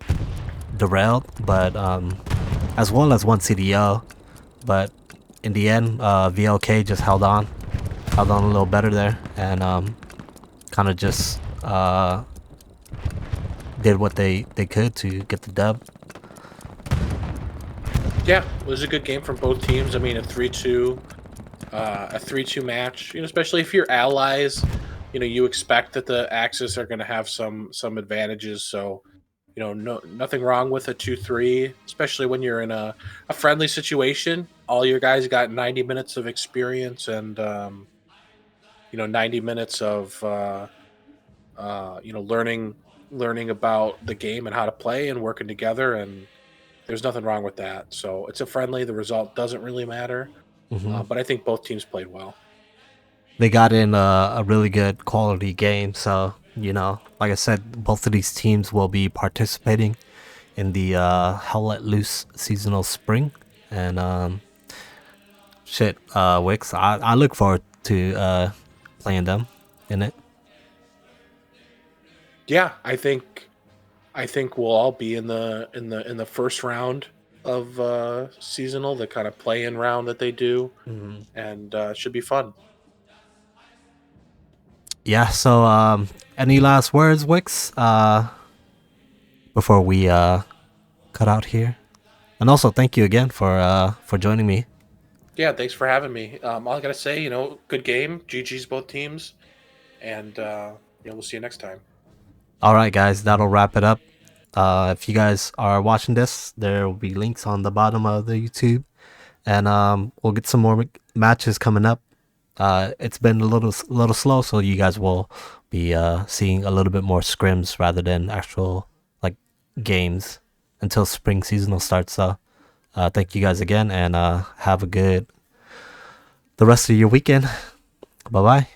derailed, but as well as one CDO. But in the end, VLK just held on a little better there, and kind of just did what they could to get the dub. Yeah, it was a good game from both teams. I mean, a 3-2 match. Especially if you're allies, you expect that the Axis are going to have some advantages. So, nothing wrong with a 2-3, especially when you're in a friendly situation. All your guys got 90 minutes of experience and 90 minutes of learning about the game and how to play and working together, and there's nothing wrong with that. So it's a friendly. The result doesn't really matter. But I think both teams played well. They got in a really good quality game. So, like I said, both of these teams will be participating in the Hell Let Loose seasonal spring. And Wix, I look forward to playing them in it. Yeah, I think we'll all be in the first round of seasonal, the kind of play-in round that they do, and it should be fun. Yeah. So, any last words, Wix, before we cut out here? And also, thank you again for joining me. Yeah, thanks for having me. All I gotta say, good game. GG's both teams, and we'll see you next time. All right, guys, that'll wrap it up. If you guys are watching this, there will be links on the bottom of the YouTube, and we'll get some more matches coming up. It's been a little slow, so you guys will be seeing a little bit more scrims rather than actual like games until spring seasonal starts. So thank you guys again, and have a good the rest of your weekend. Bye bye.